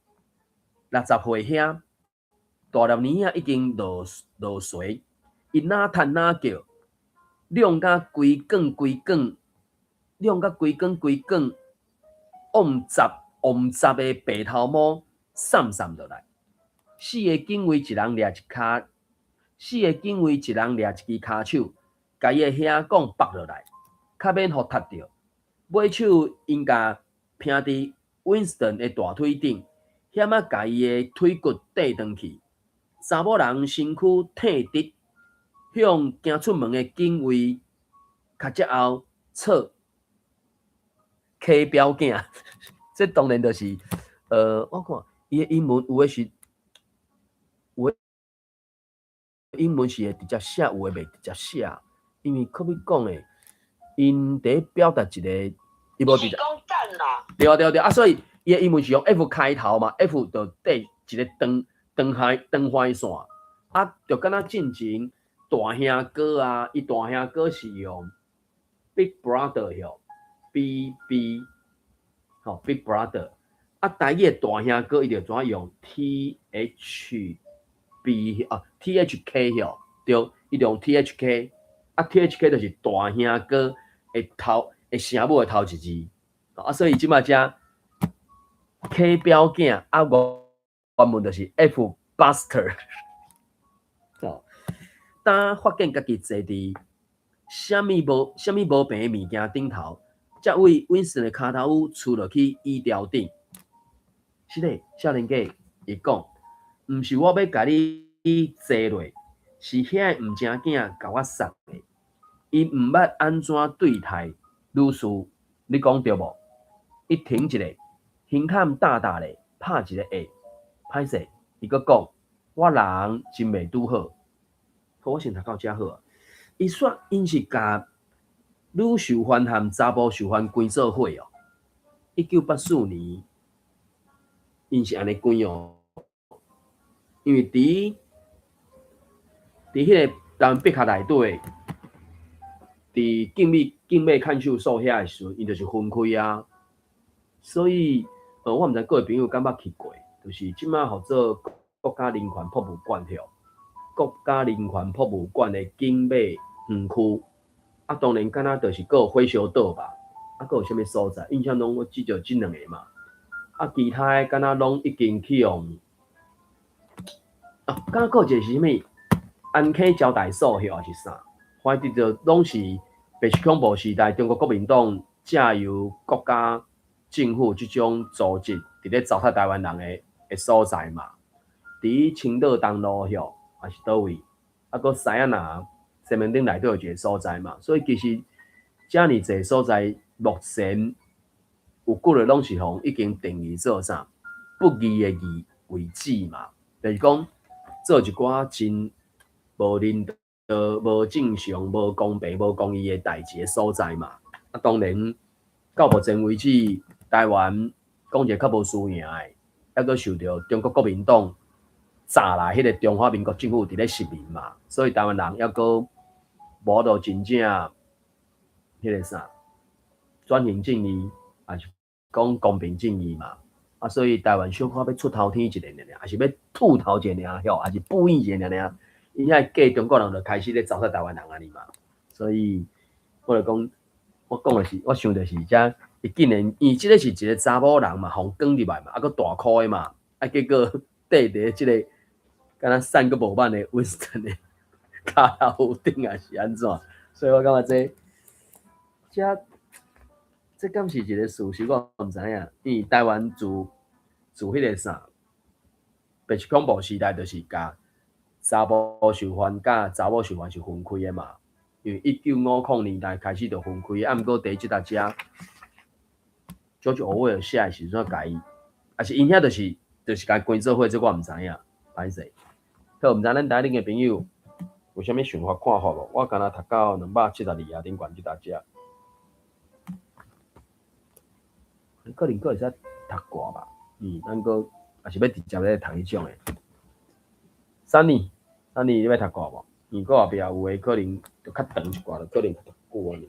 ，60岁兄，大粒年啊已经落垂，伊哪叹哪叫，亮甲规光，旺杂的白头毛散落来。四个警卫一人掠一支骹手，甲伊的兄讲绑落来，较免互踢着。尾手因甲拼伫 Winston 的大腿顶，险啊甲伊的腿骨缀转去。查某人身躯挺直，向行出门的警卫脚趾后侧 K 标囝，这当然就是我看伊的英文有的是英文是会直接写，有诶袂直接写，因为可比讲诶，因伫表达一个，伊无直接。是讲等啦。对啊，所以伊诶英文是用 F 开头嘛 ，F 就缀一个长环线，啊，就敢若进前大兄哥啊，伊大兄哥是用 Big Brother 吼 ，BB 吼 Big Brother， 啊，台语诶大兄哥伊就怎用 THB 啊 THK 吼，对，伊就用 THK， 啊 THK 就是大兄哥诶声母诶头一字，啊，所以即马只 K 标囝啊，原文就是 F Buster。哦，当发现家己坐伫啥物无病诶物件顶头，才为Winston诶骹头杵落去椅条顶。是嘞，少年家伊讲，毋是我要甲你坐落，是遐个毋正囝甲我送诶。伊毋捌安怎对待女士，你讲对无？伊停一下，胸坎大大咧，拍一个下，歹势，伊阁讲，我人真袂拄好。我先读到遮好啊。伊说因是甲女囚犯和查甫囚犯关做伙哦。1984年，因是安尼关哦，因为伫迄个台湾北卡内底，伫景美看守所遐的时阵，因就是分开啊。所以，我毋知各位朋友敢捌去过，就是即摆号做国家人权博物馆吼。国家人权博物馆的景美园区，啊，当然敢若就是个火烧岛吧，啊，个有啥物所在？印象中我记着即两个嘛，啊，其他的敢若拢已经去用，啊，敢若个有一个是啥物？安溪招待所迄还是啥？反正就拢是白色恐怖时代中国国民党借由国家政府即种组织伫咧糟蹋台湾人的所在嘛，伫青岛东路吼。还是倒位，啊，搁西啊那西门町内底有一个所在嘛，所以其实遮尔济所在，目前有几个拢是互已经定义做啥不义的义为止嘛，就是讲做一寡真无人道、无正常、无公平、无公义的代志的所在嘛。啊，当然到目前为止，台湾讲一个较无输赢的，还阁受到中国国民党。早来，迄个中华民国政府伫咧失眠嘛，所以台湾人还阁无到真正迄个啥转型正义，还是讲公平正义嘛。啊，所以台湾小可要出头天一个尔，还是要吐头一个尔，吼，还是补一个尔。因遐假中国人就开始咧糟蹋台湾人安尼嘛。所以我就讲，我讲的是，我想的是遮，伊竟然，伊即个是一个查某人嘛，互赶入来嘛，啊，阁大箍的嘛，啊，结果缀伫即个。敢若散个无挽的 Winston 的骹头顶啊是安怎？所以我感觉这敢是一个事实，我毋知影。因为台湾自迄个啥白色恐怖时代，就是甲查甫囚犯甲查某囚犯是分开的嘛。因为1950年代开始就分开，啊，毋过第即搭遮George Orwell 写的时阵甲伊，还是因遐就是甲伊关做伙，这我毋知影，歹势。好，毋知咱台顶的朋友有啥物想法看法无？我敢若读到272啊，顶悬即搭只，可能佫会使读挂吧。咱佫也是要直接咧读迄种诶。Sunny，你要读挂无？佫后壁有诶可能就较长一寡，就可能读久啊。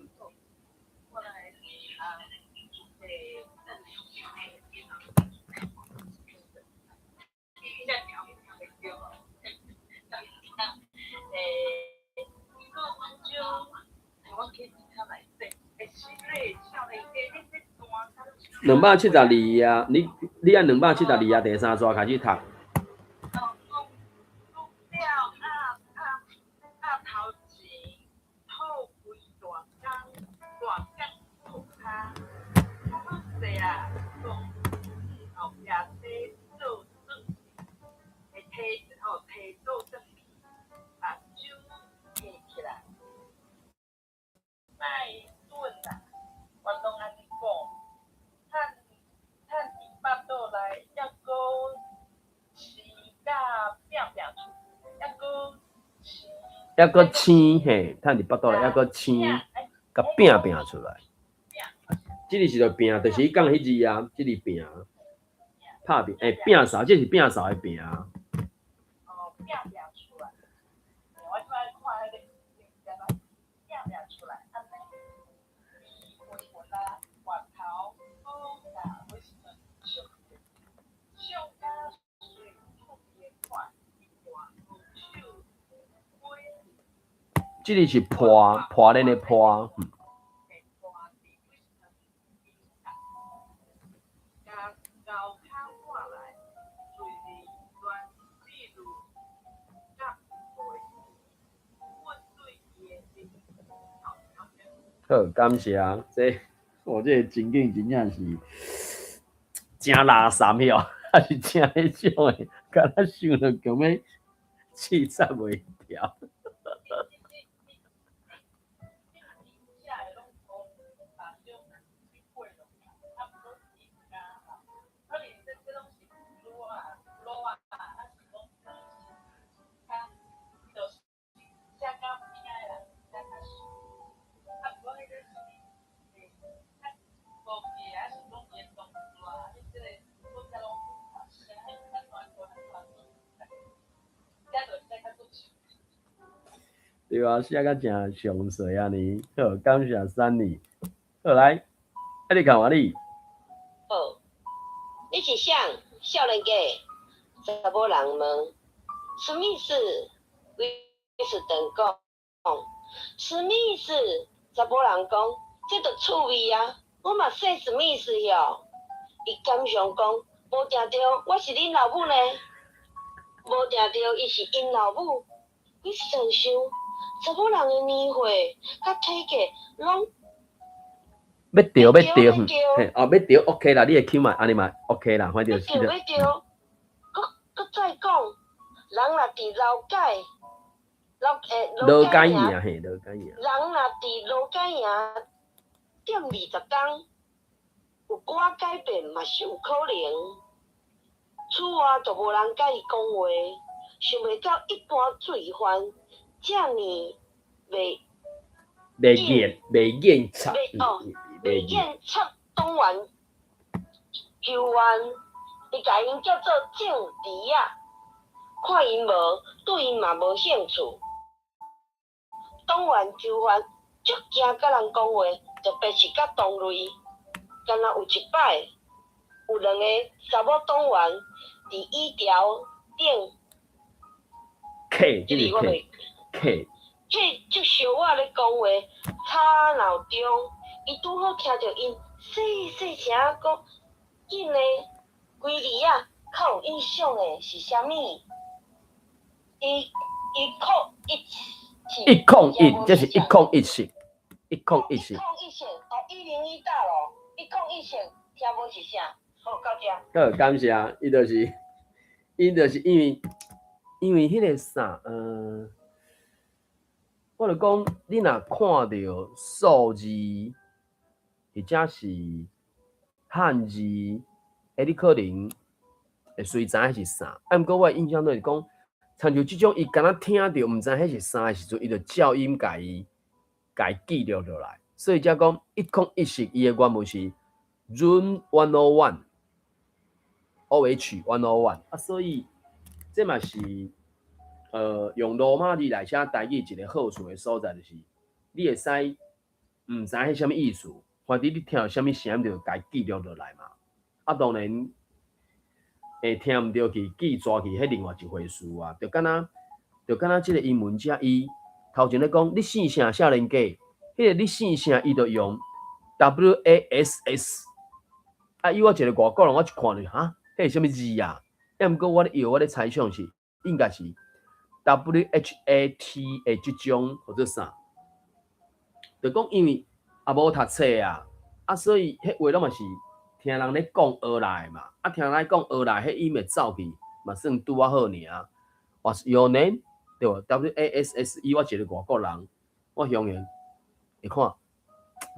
272啊，你按272啊，第三刷开始读。抑搁青嘿，趁伫腹肚内，抑搁青，甲拼出来。即个是着拼，就是伊讲迄字啊，即个拼，拍拼，拼扫，这是拼扫的拼。即个是破恁的破，好，感谢啊！我这个情景真正是真垃圾了，还是真迄种的，敢若想着强要气煞袂调。对啊，写甲真详细啊呢。好，感谢Sunny。好来，你看我你。好，你是谁？少年家，查某人问，什么意思？威斯顿讲，什么意思？查某人讲，这就趣味啊！我嘛说什么意思哟？伊感伤讲，无定着我是恁老母呢，无定着伊是因老母。威斯顿想。查某人的年岁甲体格拢要调，嘿，要调 OK 啦，你会听嘛？安尼嘛 OK 啦，反正是。要调，搁再讲，人若伫劳改，劳改营嘿，劳改营。人若伫劳改营点20天，有寡改变嘛是有可能。厝外就无人甲伊讲话，想袂到一般罪犯。遮尔袂厌插党员球员，伊甲因叫做政敌啊，看因无，对因嘛无兴趣。党员球员足惊甲人讲话，特别是甲同类。敢若有一摆，有2个查某党员伫椅条顶，这是这小我咧讲话，吵闹中，伊拄好听着因细声讲，紧诶，规字啊，较有印象诶是啥物？101，这是101，101。101哦，101大咯，101听无是啥？好，到这。好，感谢。伊就是因为迄个啥，我就讲，你若看到数字，或者是汉字，你可能会随知是啥。毋过我印象就是讲，像即种伊敢若听到毋知迄是啥的时阵，伊就照音甲伊记录落来。所以才讲101伊的原文是 Room 101 OH 101啊，所以这嘛是用罗马字来写台语一个好处的所在，就是你会使毋知迄啥物意思，反正你听到啥物声就甲记录落来嘛。啊，当然会听毋着去记抓去，迄另外一回事啊。就敢若即个英文遮，伊头前咧讲你姓啥少年家，迄个你姓啥伊就用 WASS。啊，以我一个外国人，我一看就哈，迄是啥物字啊？毋过我咧猜想是应该是 WHAT 的即种或者啥，就讲因为也无读册啊，所以迄话拢嘛是听人咧讲学来嘛，啊听人咧讲学来，迄音会走去嘛算拄啊好尔。What's your name？ 对无 ？WASS 以我一个外国人，我向人会看，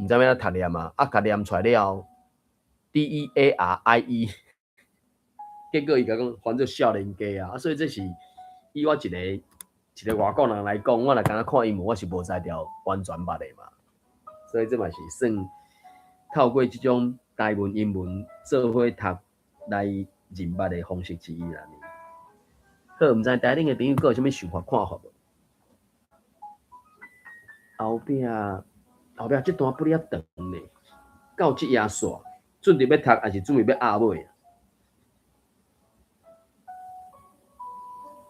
毋知要怎读念啊，甲念出来了 DEARIE， 结果伊甲讲反正少年家啊，所以这是以我一个外国人来讲，我若敢若看英文，我是无知条完全捌的嘛。所以这嘛是算透过即种台文、英文做伙读来认捌的方式之一啦。好，毋知台顶的朋友有啥物想法看法无？后壁即段不哩啊长呢，到即页线，准备要读还是准备要压尾啊？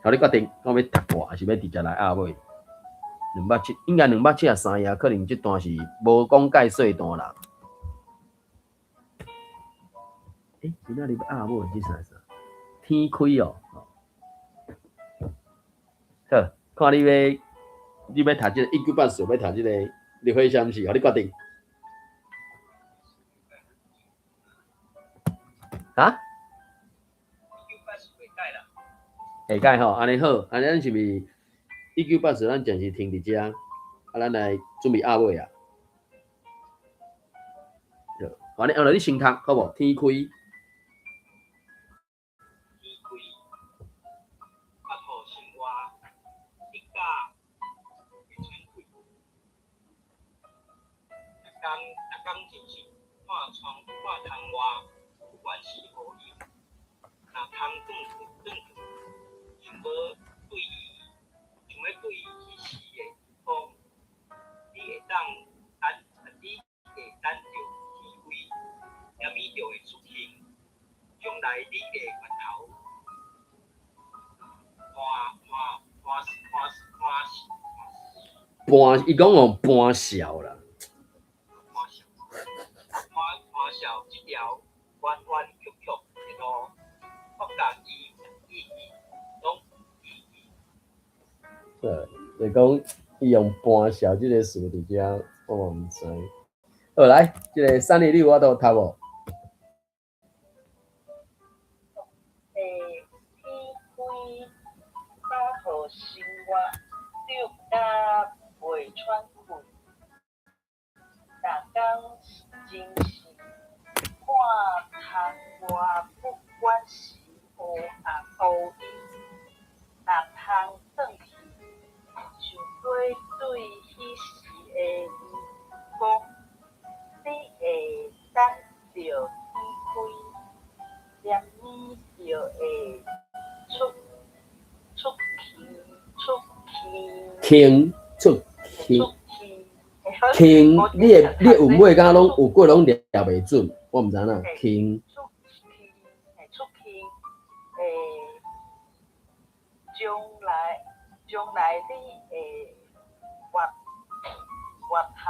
互你决定，我要读过还是要直接来压尾应该273页，可能即段是无讲解说一段啦。今仔日要压尾是啥？天开哦。好，看你要读即个1980，要读即个，你会啥物事？互你决定。啊？1980会解吼，安尼好，安尼咱是毋是1980咱暂时停伫遮，啊，咱来准备压尾啊。好，安尼你先读好无？天开。逐工真是看窗看窗外，不管是何意，若通转去，想要对伊迄时的讲，你会当着天威，也咪就会出现，将来你的源头半，伊讲用半笑啦。半笑即条弯弯曲曲的路，我甲伊拢就讲伊用半笑即个词伫遮，我嘛毋知。好来，即个3日你有法度读无？天开8号生活，六甲袂喘气，逐工真是看窗外，不管是乌暗乌阴，若通转去，想要对迄时的你讲，你会等着天开，念你就会出轻，你的韵尾敢拢有过拢抓袂准，我毋知影轻。出去，将来你会越头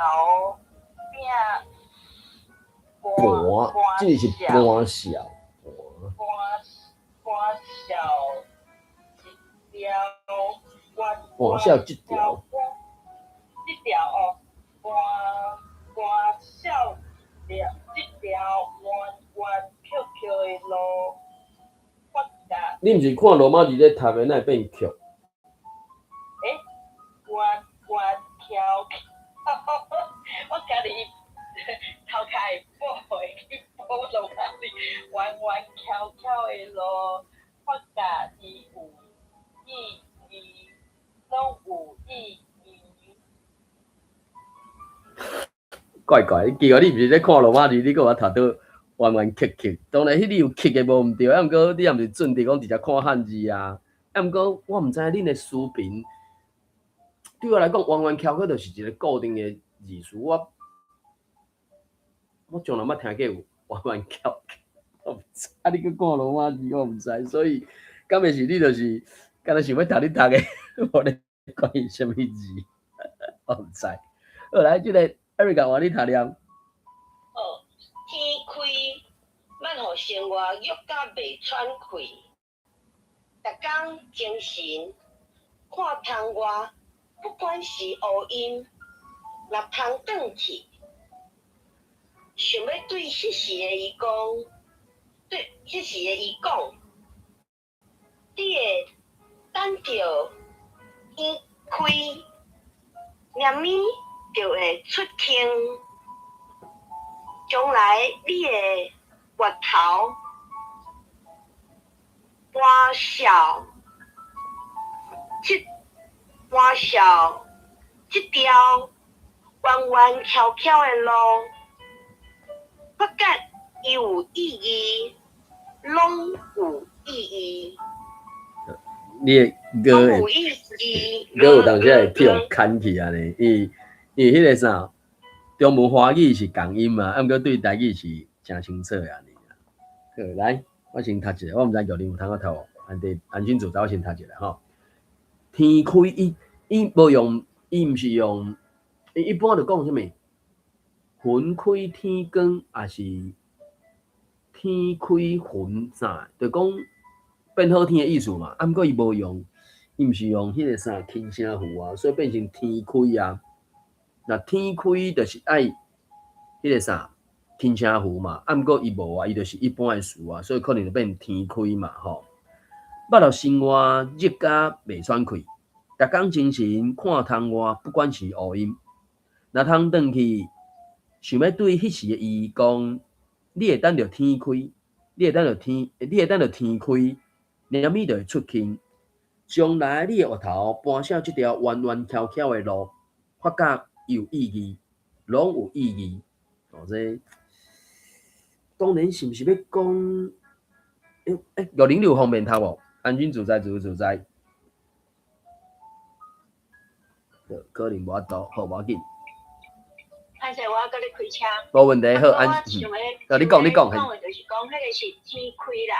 半，即是半笑。半笑即条。即条哦，半笑了，即条弯曲曲的路，我甲。你毋是看罗马字咧读的，哪会变曲？弯翘，我家己头壳会补的，去补罗马字，弯弯翘翘的路，我甲伊有意怪怪，记得你毋是咧看罗马字，你搁我读到弯弯曲曲，当然迄里有曲的无毋对，啊毋过你也毋是准伫讲直接看汉字啊，啊毋过我毋知恁的书评，对我来讲弯弯曲曲就是一个固定的字词，我从来捌听过有弯弯曲曲，我毋知，啊你去看罗马字我毋知，所以敢会是你就是敢若想要读你读的，无咧关于什么字，我毋知。好来，即个艾瑞甲换你读念。哦，天开，莫互生活约甲袂喘气。逐工精神，看窗外，不管是乌阴，若通转去，想要对迄时的伊讲，你会等着天开，念咪就会出天。将来你的月头搬小这条弯弯翘翘的路，发觉伊有意义，拢有意义。你的歌有意义。歌有当时会跳砍去安尼，伊迄个啥，中文华语是共音嘛，啊毋过对台语是真清楚安尼。好，来，我先读一个，我毋知玉林有通我读无，安君主早先读一个吼。天开伊无用，伊毋是用，一般就讲啥物？云开天光，也是天开云啥？就讲变好天的意思嘛。啊，毋过伊无用，伊毋是用迄个啥天声符啊，所以变成天开啊。那天开就是爱迄个啥天声符嘛。啊，毋过伊无啊，伊就是一般的词啊，所以可能就变天开嘛吼。捌到生活热甲袂喘气，逐工精神看窗外，不管是乌阴，若通转去，想要对迄时的伊讲，你会等着天开，你会等着天开，念咪就会出去。将来你的额头搬上这条弯弯翘翘的路，发觉有意义，拢有意义。哦，这当然是毋是要讲？玉林有方便读无？安君自在，自由自在。可能无法度，好，无要紧。歹势，我搁咧开车。无问题，好，你讲，就是讲，迄个是天开啦，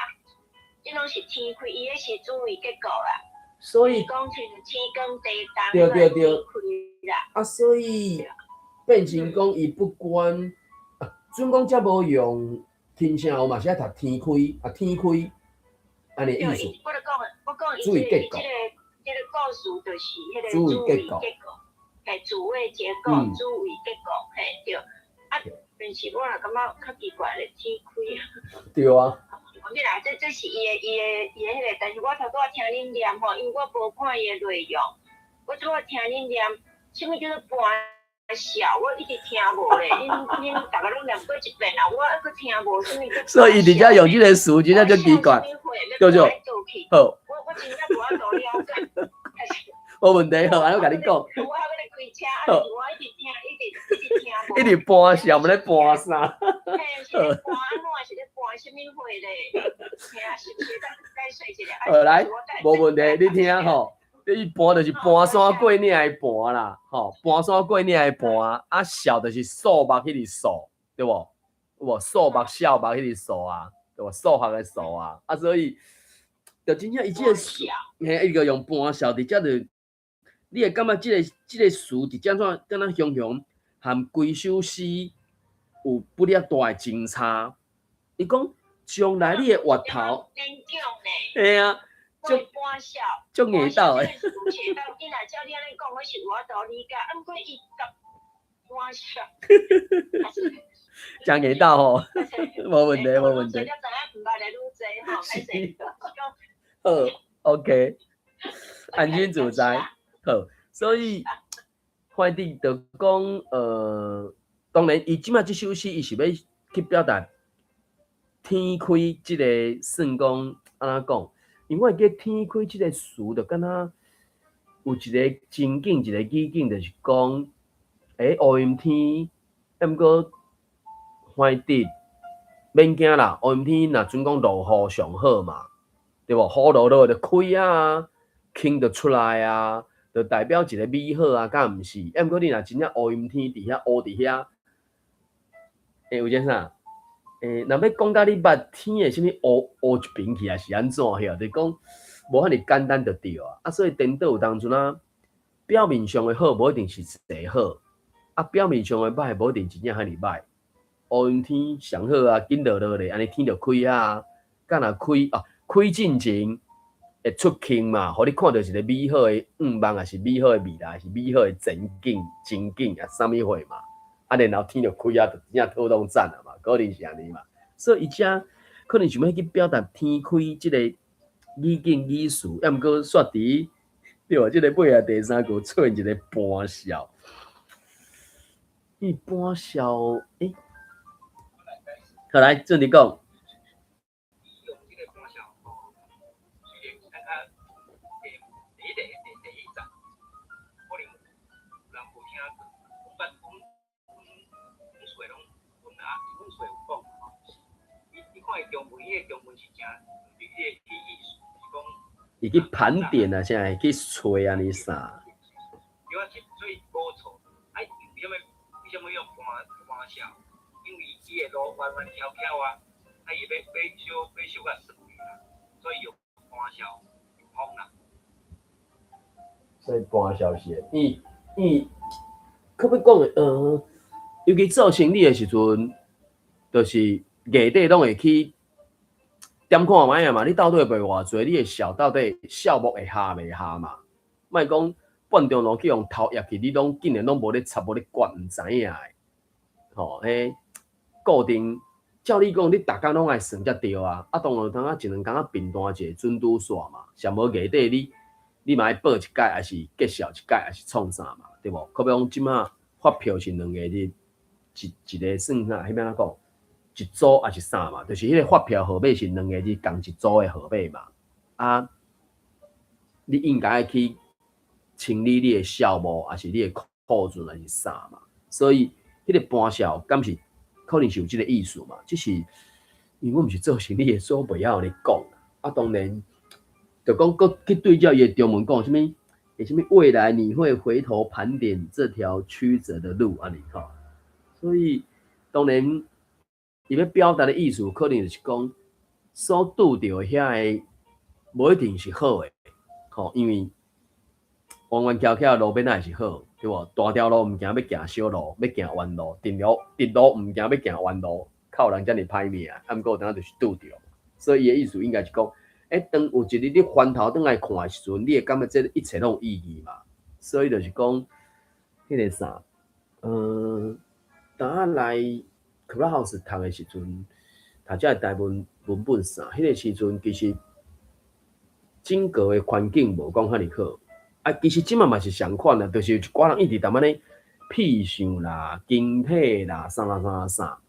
即拢是天开，伊迄是主谓结构啦。所以讲就是天光地当，对，天开啦。啊，所以变成讲伊不管，准讲则无用天声嘛，是爱读天开啊，天开，安尼意思。我讲伊主谓结构。这个故事就是迄个主谓结构，嘿，主谓结构，主谓结构，嘿对。啊，但是我也感觉较奇怪咧，天开。对啊。你啦，这是伊的迄个，但是我头拄仔听恁念吼，因为我无看伊的内容，我拄仔听恁念，什么叫做搬小，我一直听无咧，恁大家拢念过一遍啦，我还佫听无什么叫。所以伊直接用即个词，真正就奇怪，对不？好。我真正无法度了解。无问题，好，安尼我甲你讲。我还搁咧开车，我一直听，一直听无。一直搬笑，毋咧搬啥？嘿，是咧搬安怎？是咧搬什么货咧？听是不是咱解释一下？好，来，无问题，你听吼。伊搬就是搬山过岭的搬啦，吼，搬山过岭的搬，啊，笑就是数目迄个数，对无？有无？数目、小目迄个数啊，对无？数学的数啊，啊，所以。就真正伊即个词，嘿，伊个用搬笑，直接就，你会感觉即个词直接怎敢若雄雄，含规首诗有不了大的真差。伊讲将来你的月头，嘿啊，足硬斗的。你若照你安尼讲，我是有法度理解，毋过伊搬笑。真硬斗吼，无问题，无问题。好 ，OK， 安君自在，好，所以快递就讲，当然，伊即马即首诗，伊是要去表达天开即个算讲安怎讲？因为我记天开即个词，就敢若有一个情景，一个意境，就是讲，乌阴天，毋过反正免惊啦，乌阴天若准讲落雨上好嘛，对无？雨落就开啊，轻就出来啊，就代表一个美好啊，敢毋是？毋过你若真正乌阴天伫遐乌伫遐，有啥啥？若要讲甲你捌天诶，啥物乌一边去啊，是安怎遐？就是讲无遐尼简单就对啊。啊，所以颠倒有当阵啊，表面上诶好，无一定是最好。啊，表面上诶歹，无一定真正遐尼歹。乌阴天上好啊，紧落咧，安尼天就开啊。敢若开进前会出镜嘛，互你看到一个美好诶愿望，也是美好诶未来，是美好诶前景啊，啥物货嘛。啊，然后天就开啊，就真正讨论战啊嘛，可能是安尼嘛。所以伊遮可能想要去表达天开即个语境语序，抑毋过煞伫对吧？即个尾下第三句出现一个半笑，半笑好来，这你讲。伊去盘点啊，现在去吹啊，你啥？所以无错。为什么用半笑？因为伊的路弯弯翘翘啊，伊要修较顺啊，所以用半笑通啦。所以半笑是，伊可要讲的，尤其做生意的时阵，就是月底拢会去。点看卖啊嘛，你到底卖偌济？你的笑到底数目会下袂下嘛？莫讲半中路去用头压去，你拢竟然拢无咧插，无咧管，毋知影诶。吼，固定照你讲，你逐工拢爱算才对啊。啊，当然通一两工平单一个准拄煞嘛。上无月底你嘛爱报一届，还是结销一届，还是创啥嘛？对无？可比讲即马发票是2个日，一个算啥？迄边怎讲？一组还是啥嘛？就是迄个发票号码是2个日共一组的号码嘛。啊，你应该去清理你的项目，还是你的库存，还是啥嘛？所以迄个半笑，敢是可能是有即个意思嘛？只是因为我毋是做生意的，所以我袂晓咧讲。啊，当然就讲佮去对照伊的中文讲什么？什么未来你会回头盘点这条曲折的路啊？你看，所以当然。伊要表达的意思，可能就是讲所拄到遐个无一定是好诶，吼，因为弯弯翘翘路边也是好，对无？大条路毋惊要行小路，要行弯路；直路毋惊要行弯路，靠人遮尔歹命，啊，毋过当就是拄着。所以伊诶意思应该是讲，当有一日你翻头转来看诶时阵，你会感觉这一切拢有意义嘛？所以就是讲，迄个啥，当下来。Clubhouse 读的时阵，读这台文本啥？迄个时阵其实整个的环境无讲遐尼好。啊，其实即嘛嘛是相款啦，就是一寡人一直淡仔咧屁想啦、经体啦、啥。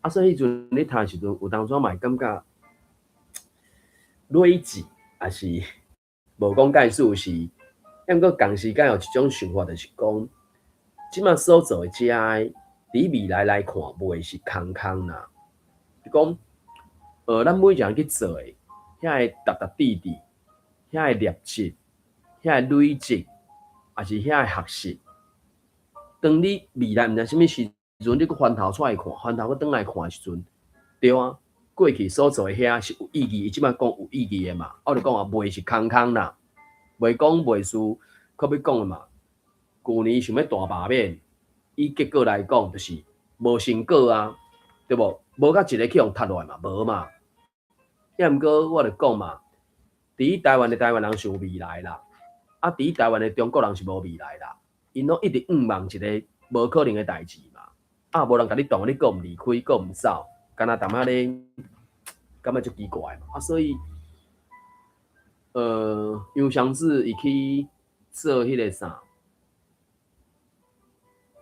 啊，所以迄阵咧读的时阵，有当初嘛会感觉累积，也是无讲介数是。毋过同时间有一种想法，就是讲，即嘛所做的遮个。伫未来来看，袂是空啦。就讲，咱每一人去做诶，遐个滴滴，遐个业绩，遐个累积，也是遐个学习。当你未来毋知啥物时阵，你搁翻头出来看，翻头搁转来看诶时阵，对啊，过去所做诶遐是有意义，伊即摆讲有意义诶嘛。我就讲啊，袂是空啦，袂讲袂输，可要讲诶嘛。旧年想要大罢免。以结果来讲，就是无成果啊，对无？无甲一个去互踢落来嘛，无嘛。抑毋过我就讲嘛，伫台湾的台湾人是有未来啦，啊，伫台湾的中国人是无未来啦。因拢一直望一个无可能的代志嘛。啊，无人甲你动，你搁毋离开，搁毋走，干那淡仔咧，感觉足奇怪嘛。啊，所以，杨祥志伊去做迄个啥？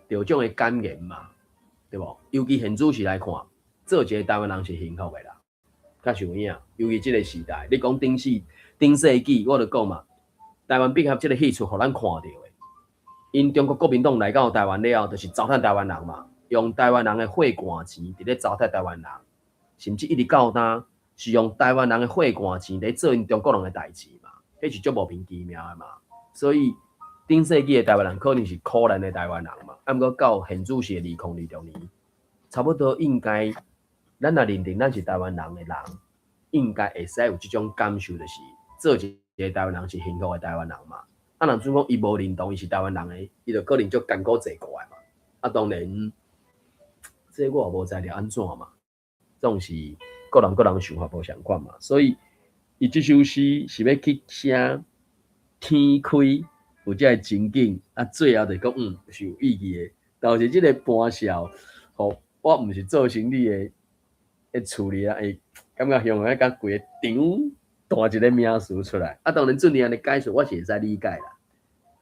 着种的感言嘛，对无？尤其现主时来看，做一个台湾人是幸福的啦，较像影。尤其即个时代，你讲顶世纪，我就讲嘛，台湾毕业即个戏出，互咱看到的。因中国国民党来到台湾了后，就是糟蹋台湾人嘛。用台湾人的血汗钱伫咧糟蹋台湾人，甚至一直到呾是用台湾人的血汗钱咧做因中国人的代志嘛，迄是足无凭其名的嘛。所以顶世纪的台湾人可能是可怜的台湾人嘛，啊，毋过到现主席的2026年，差不多应该，咱若认定咱是台湾人的人，应该会使有即种感受，就是做一个台湾人是幸福的台湾人嘛。啊，若准讲伊无认同伊是台湾人的，伊就可能足艰苦坐过来嘛。啊，当然，这我也无知了安怎嘛，总是个人想法无相款嘛。所以，伊即首诗是要去写天开。有这个情景，啊，最后就讲，是有意义的。但是这个搬笑，吼，我毋是做生理的处理啊，会感觉用个甲规个场大一个名词出来。啊，当然准你安尼解说，我是会使理解啦。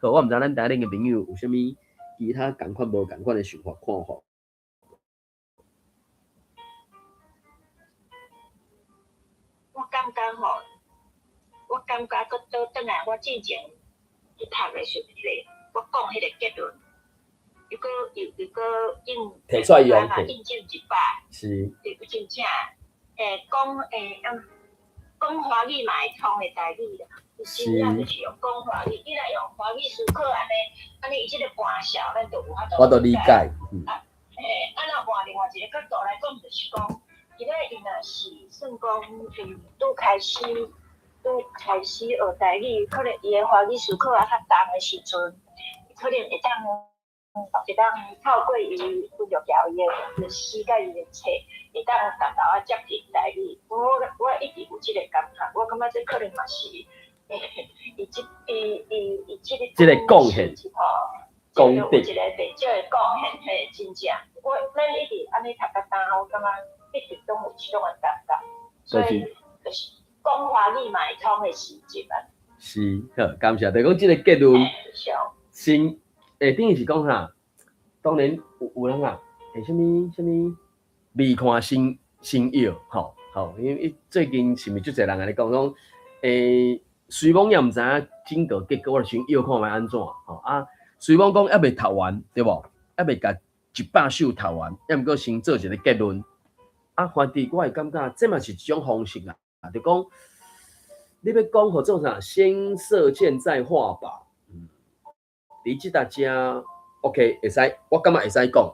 好，我毋知咱台顶嘅朋友有啥物其他共款无共款的想法看法。我感觉佫倒转来，我之前。去读的时候咧，我讲迄个结论，又个提出来用印证一摆，是，就真正讲华语嘛会通的台语啦，真正就是用讲华语，你若用华语思考安尼伊即个搬笑，咱就有法度。我都理解。若换另外一个角度来讲，就是讲，伊若是算讲，拄开始学台语，可能伊的华语思考较重的时阵，可能会当透过伊温柔交伊的诗甲伊的册，会当达到接近台语。我一直有即个感觉，我感觉这可能嘛是，伊即个贡献，功德，一个袂少的贡献，嘿，真正。咱一直安尼读到当，我感觉一直都有即种的感觉，所以就是。讲华语嘛会通的时阵啊，是好，感谢。就讲即个结论，先等于是讲啥？当然有人啊，什么未看先要，吼，因为最近是咪足侪人安尼讲，随网也毋知影整个结果，我先要看卖安怎，吼啊，随网讲还未读完，对无？还未甲100首读完，还毋过先做一个结论。啊，反正我会感觉这嘛是一种方式啦。就讲，你要讲好做啥？先射箭再画靶。你即大家 OK 会使，我感觉会使讲，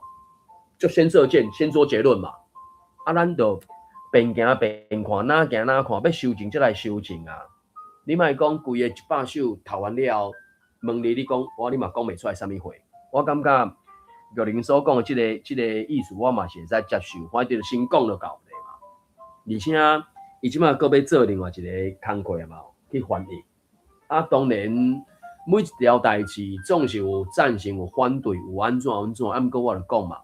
就先射箭，先做结论嘛。啊，咱就边行边看，哪行哪看，要修正则来修正啊。你莫讲规个100首读完了，问你讲，你嘛讲袂出来啥物货。我感觉玉玲所讲的即个意思，我嘛是会使接受。反正先讲就够咧嘛，而且。伊即马搁要做另外一个工课嘛，去翻译。啊，当然每一条代志总是有赞成、有反对、有安怎。啊，毋过我就讲嘛，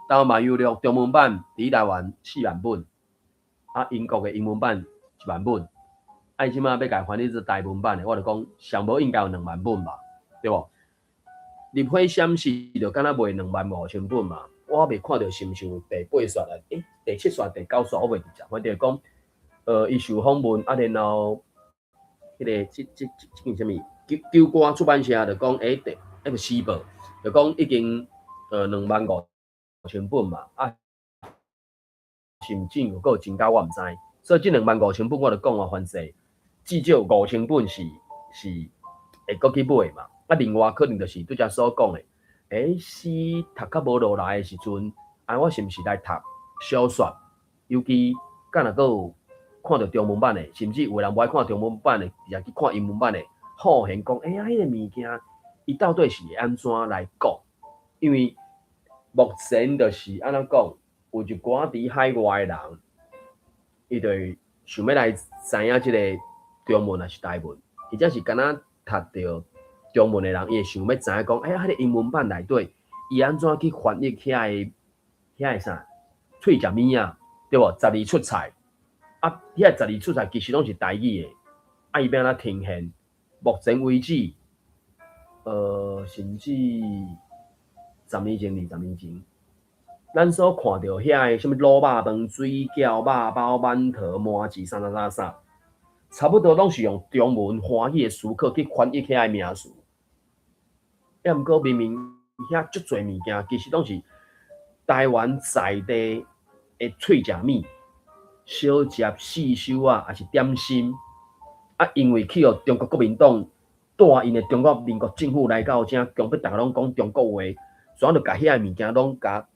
台湾嘛有了中文版伫台湾4万本，啊，英国的英文版1万本，啊，伊即马要甲翻译做台文版的，我就讲上无应该有2万本吧，对无？入会显示就敢若卖25000本嘛。我未看到是毋是有第8刷啊？第7刷、第9刷我袂记着。反正讲，伊受访问啊，然后迄个即件啥物？九歌出版社就讲，个时报就讲已经25000本嘛，啊，甚至有个增加我毋知。所以即25000本我就讲反正至少5000本是会搁去买嘛。啊，另外可能就是拄则所讲的。诗读较无落来的时阵，我是毋是来读小说？尤其敢若有看到中文版的，甚至有人无爱看中文版的，也去看英文版的，好闲讲，迄个物件，伊到底是安怎来讲？因为目前就是安怎讲，有一寡伫海外的人，伊就想要来知影即个中文还是台文，或者是敢若读到。中文的人，伊会想要知影讲，迄个英文版内底，伊安怎去翻译遐个啥喙食物啊，对无？12出菜，啊，遐12出菜其实拢是台语的，啊，伊要安怎呈现？目前为止，甚至10年前、20年前，咱所看到遐个什物卤肉饭、水饺、肉包、馒头、麻糍，啥，差不多拢是用中文、华语的词考去翻译遐个名词。毋过明明遐足侪物件，其实拢是台湾在地的脆食物、小食、四修啊，还是点心啊。因为去互中国国民党带因的中国民国政府来到遮，强迫大家拢讲中国话，所以就甲遐物件拢甲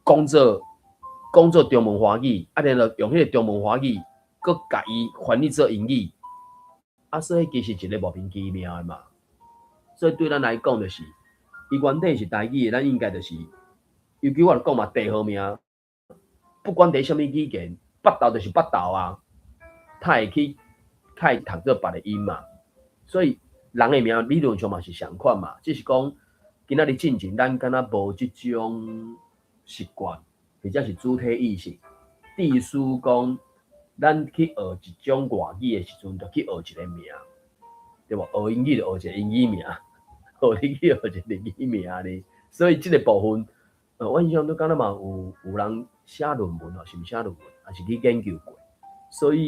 讲做中文华语，啊，然后用迄个中文华语，佮甲伊翻译做英语，啊，所以其实一个莫名其妙的嘛。所以对咱来讲，就是伊原底是台语的，咱应该就是，尤其我著讲嘛，地号名，不管伫啥物语言，北投就是北投啊，他会去读做别的音嘛。所以人的名理论上嘛是相款嘛，只是讲今仔日进前，咱敢若无即种习惯，或者是主体意识，意思讲，咱去学一种外语的时阵，就去学一个名，对无？学英语就学一个英语名，学日语学一个日语名咧。所以即个部分，我印象都敢若嘛有人写论文哦，是毋写论文，还是去研究过。所以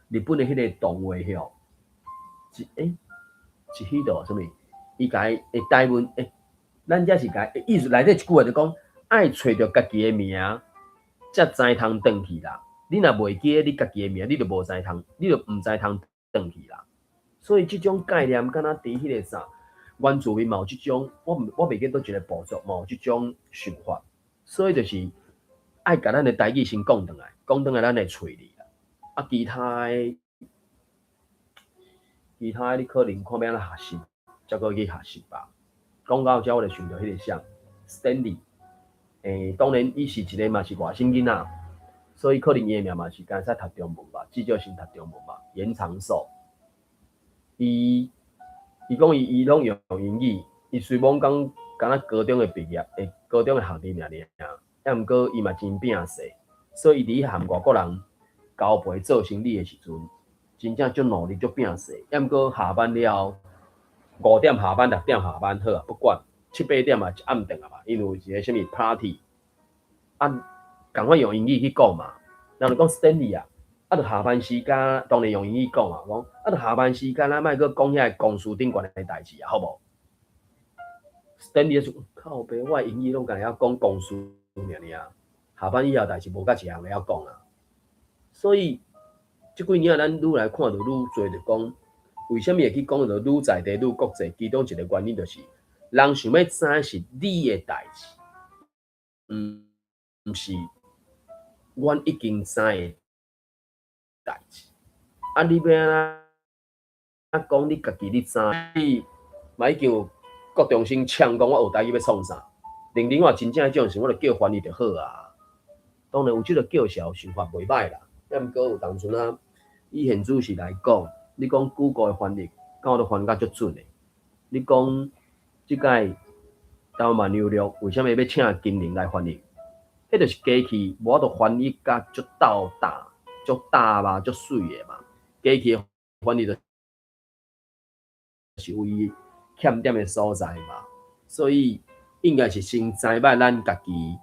日本的迄个动画吼，是迄度什么？伊甲伊会台文咱遮是甲意思内底一句话就讲，爱找着家己的名，才知通转去啦。你若袂记你家己的名，你就无知通，你就毋知通转去啦。所以即种概念，敢若伫迄个啥，原住民嘛有即种，我袂记倒一个部族嘛有即种想法。所以就是爱甲咱的台语先讲转来，讲转来咱会找你啦。啊，其他你可能看要安怎学习，才搁去学习吧。讲到遮，我就想到迄个啥 ，Stanley， 当然伊是一个嘛是外省囡仔，所以可能伊的名嘛是干使读中文吧，至少先读中文嘛。严长寿，伊讲伊拢用英语，伊虽然讲敢若高中的毕业，高中的学历尔，也毋过伊嘛真拼死，所以伊伫和外国人交陪做生意的时阵。真正足努力足拼死，也毋过下班了5点下班6点下班好啊，不管7、8点嘛一暗顿啊嘛，因为有一个啥物 party， 啊，赶快用英语去讲嘛。人就讲 Stanley 啊，啊，就下班时间当然用英语讲啊，讲啊，就下班时间咱莫去讲遐公司顶悬的代志啊，好无 ？Stanley 说靠北，我英语拢甲遐讲公司尔，下班以后代志无甲一项了讲啊，所以。即几年咱愈来看到愈多，就讲为什么会去讲到愈在地愈国际？其中一个原因就是，人想要知是你的代志，毋是阮已经知的代志。啊，你要安怎讲你家己你知？你嘛已经有国中生呛讲我学台语要创啥？零我真正迄种想，我就叫翻译就好啊。当然有即个叫嚣想法袂歹啦，也毋过有当阵啊。以现主时来讲，你讲 Google 的翻译，敢有都翻甲足准的。你讲即届台湾牛肉为什么要请金陵来翻译？迄就是机器，无法度翻译甲足斗大、足大嘛、足水的嘛。机器翻译就是有伊欠点的所在嘛。所以应该是先知捌咱家己，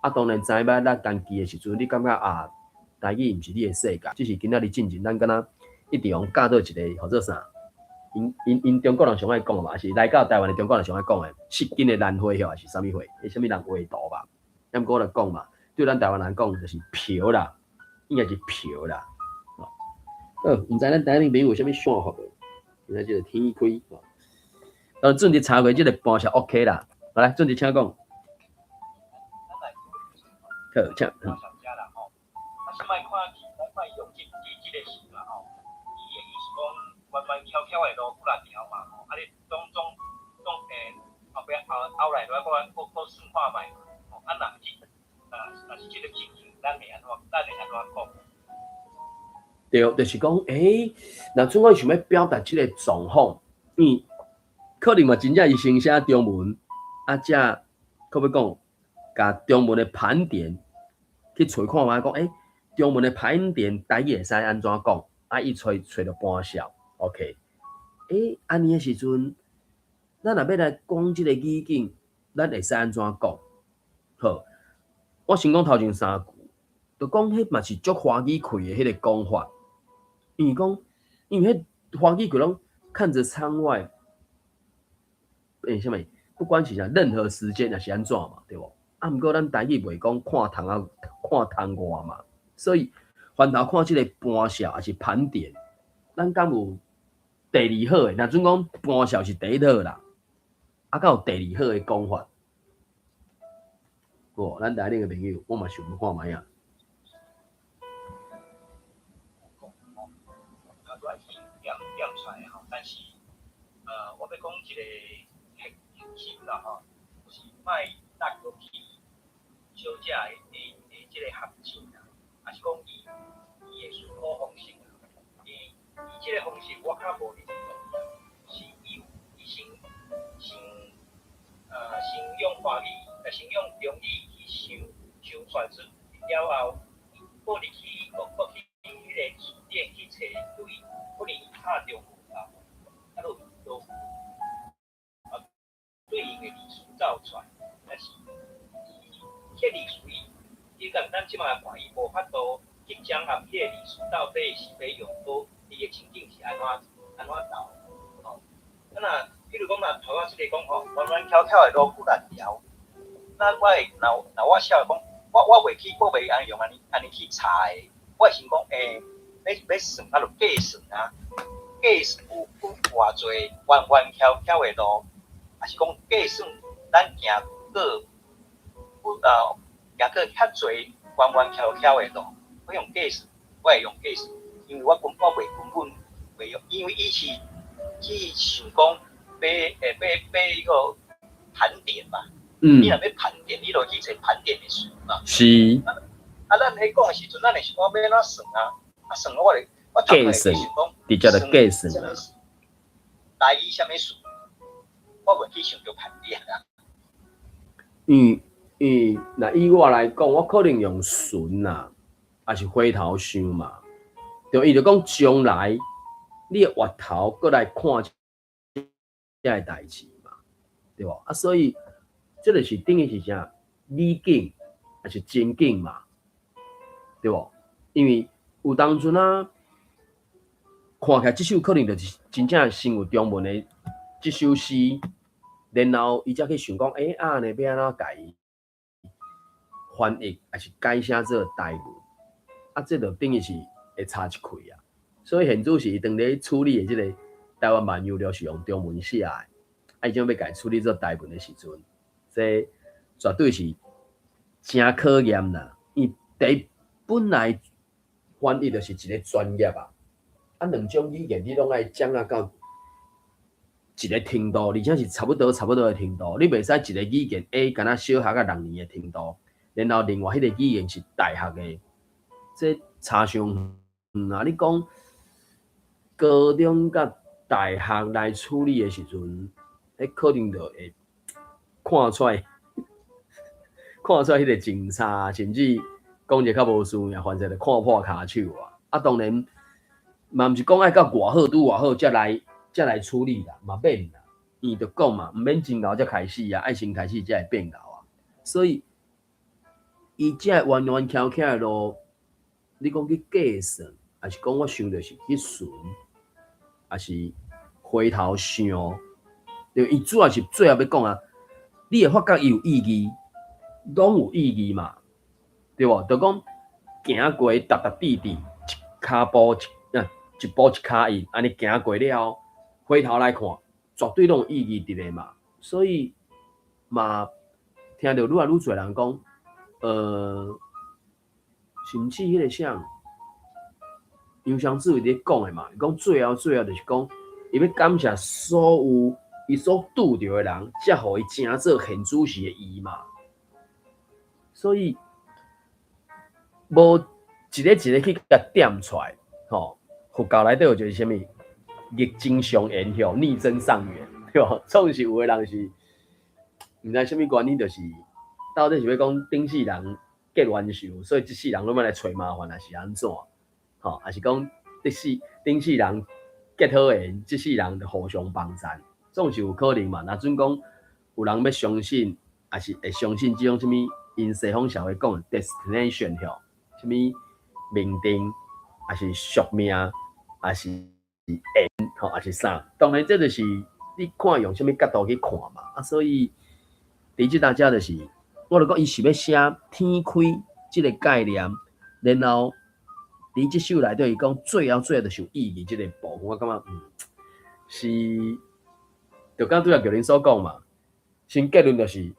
啊，当然知捌咱家己的时阵，你感觉啊？台语毋是你的世界，只是今仔日进前，咱敢若一直用教到一个或者啥，因中国人上爱讲嘛，是来到台湾的中国人上爱讲的，失根的兰花还是啥物花？啥物人画图吧？要毋过我来讲嘛，对咱台湾人讲就是票啦，应该是票啦。毋知咱台湾朋友有啥物想法无？现在就是天开。准日查过即个半是 OK 啦。好来，准日请讲。好，请。即摆看用即个事嘛吼，伊的意思讲弯弯翘翘的路几啊条嘛吼，啊你总后壁后来来搁算看卖嘛，吼，啊若是即个情形，咱会安怎讲？对，就是讲，若阵我想要表达即个状况，可能嘛真正是先写中文，啊，才可要讲，甲中文的盘点去找看卖讲，中文的盘点台语会使安怎讲？啊，伊找着半笑 ，OK。安尼的时阵，咱若要来讲即个语境，咱会使安怎讲？好，我先讲头前3句，就讲迄嘛是足华语开的迄个讲法，因为迄华语开拢看着窗外，什么，不管是啥任何时间也是安怎嘛，对不？啊，毋过咱台语袂讲看窗外嘛，所以翻头看即个搬笑还是盘点，咱敢有第二好诶？若准讲搬笑是第一好啦，啊，敢有第二好诶讲法？哦，咱台顶诶朋友，我嘛想要看卖啊。点出来吼，但是我要讲一个核心啦吼，就是莫落落去小姐的即个陷阱啦，还是讲伊的思考方式啦，伊即个方式我较无认同，是伊先用华语，先用中语去想传出了后，过入去过去迄个字典去找对，可能拍中啊，就对应的字词造出来，但是迄字词伊甲咱即马看伊无法度去掌握迄个字词到底是要用到伊的情境是安怎导，吼，那比如讲嘛，头仔即个讲吼，弯弯翘翘的路不难调，那我写讲，我袂安尼去查的，我会想讲要算啊，就计算啊，计算有偌侪弯弯翘翘的路，还是讲计算咱行过遐侪弯弯翘翘的路，我用计算，我会用计算，因为我根本袂用，因为伊是去想讲要迄个盘点嘛。你若要盘点，你就去找盘点的数嘛。是。咱喺讲的时阵，咱会想讲要哪算啊？算我计算，直接就计算啦。台语啥物数？我袂去想着盘点啊。那以我来讲，我可能用顺啦，还是回头想嘛。就伊就讲将来你的回头过来看这个代志嘛，对无？啊，所以。这就是等于是啥理境还是情境嘛，对不？因为有当阵啊，看起来这首可能就是真正先有中文的这首诗，然后伊才去想讲，安尼要安怎改翻译还是改写做台语，啊，这就等于是会差一块啊。所以现主是伊当咧处理的这个台湾漫游了是用中文写的，啊，伊将要改处理做台文的时阵。这绝对是真考验啦！伊本来翻译就是一个专业啊，两种语言你拢爱掌握到一个程度，而且是差不多的程度。你袂使一个语言 A 敢若小学啊2年的程度，然后另外迄个语言是大学的，这差上远啊！你讲高中甲大学来处理的时阵，迄可能就会。看出来迄个真差，甚至讲者较无事呀，反正就看破骹手啊。啊，当然嘛，毋是讲爱到偌好拄偌好才来处理啦，嘛免啦。伊就讲嘛，毋免真熬才开始啊，爱先开始才会变熬啊。所以伊这弯弯翘翘的路，你讲去计算，还是讲我想着是去顺，还是回头想？就伊主要是最后要讲啊。你会发觉伊有意义，拢有意义嘛，对无？就讲行过踏地，一骹步一步一骹印，安尼行过了后，回头来看，绝对拢有意义伫咧嘛。所以嘛，听到愈来愈侪人讲，甚至迄个啥，杨湘子有咧讲的嘛，讲最后就是讲，伊要感谢所有。伊所拄着的人，才互伊成做现主席的伊嘛。所以无一个去甲点出来，吼，佛教内底有就是啥物逆增上缘，吼，逆增上缘，对吧？总是有的人是毋知啥物原因，就是到底是要讲顶世人结冤仇，所以这世人拢要来找麻烦，还是安怎？吼，还是讲顶世人结好缘，这世人就互相帮衬。总是有可能嘛？若准讲有人要相信，还是会相信这种什么因西方社会讲的 destination 吼，什么命定，还是宿命，还是缘吼，还是啥？当然这就是你你看用什么角度去看嘛？啊，所以第一大家就是，我就讲伊是要写天开这个概念，然后伫这首内底伊讲最后就是有意义这个部分，我感觉是，就刚对啊叫恁所讲嘛，先结论就是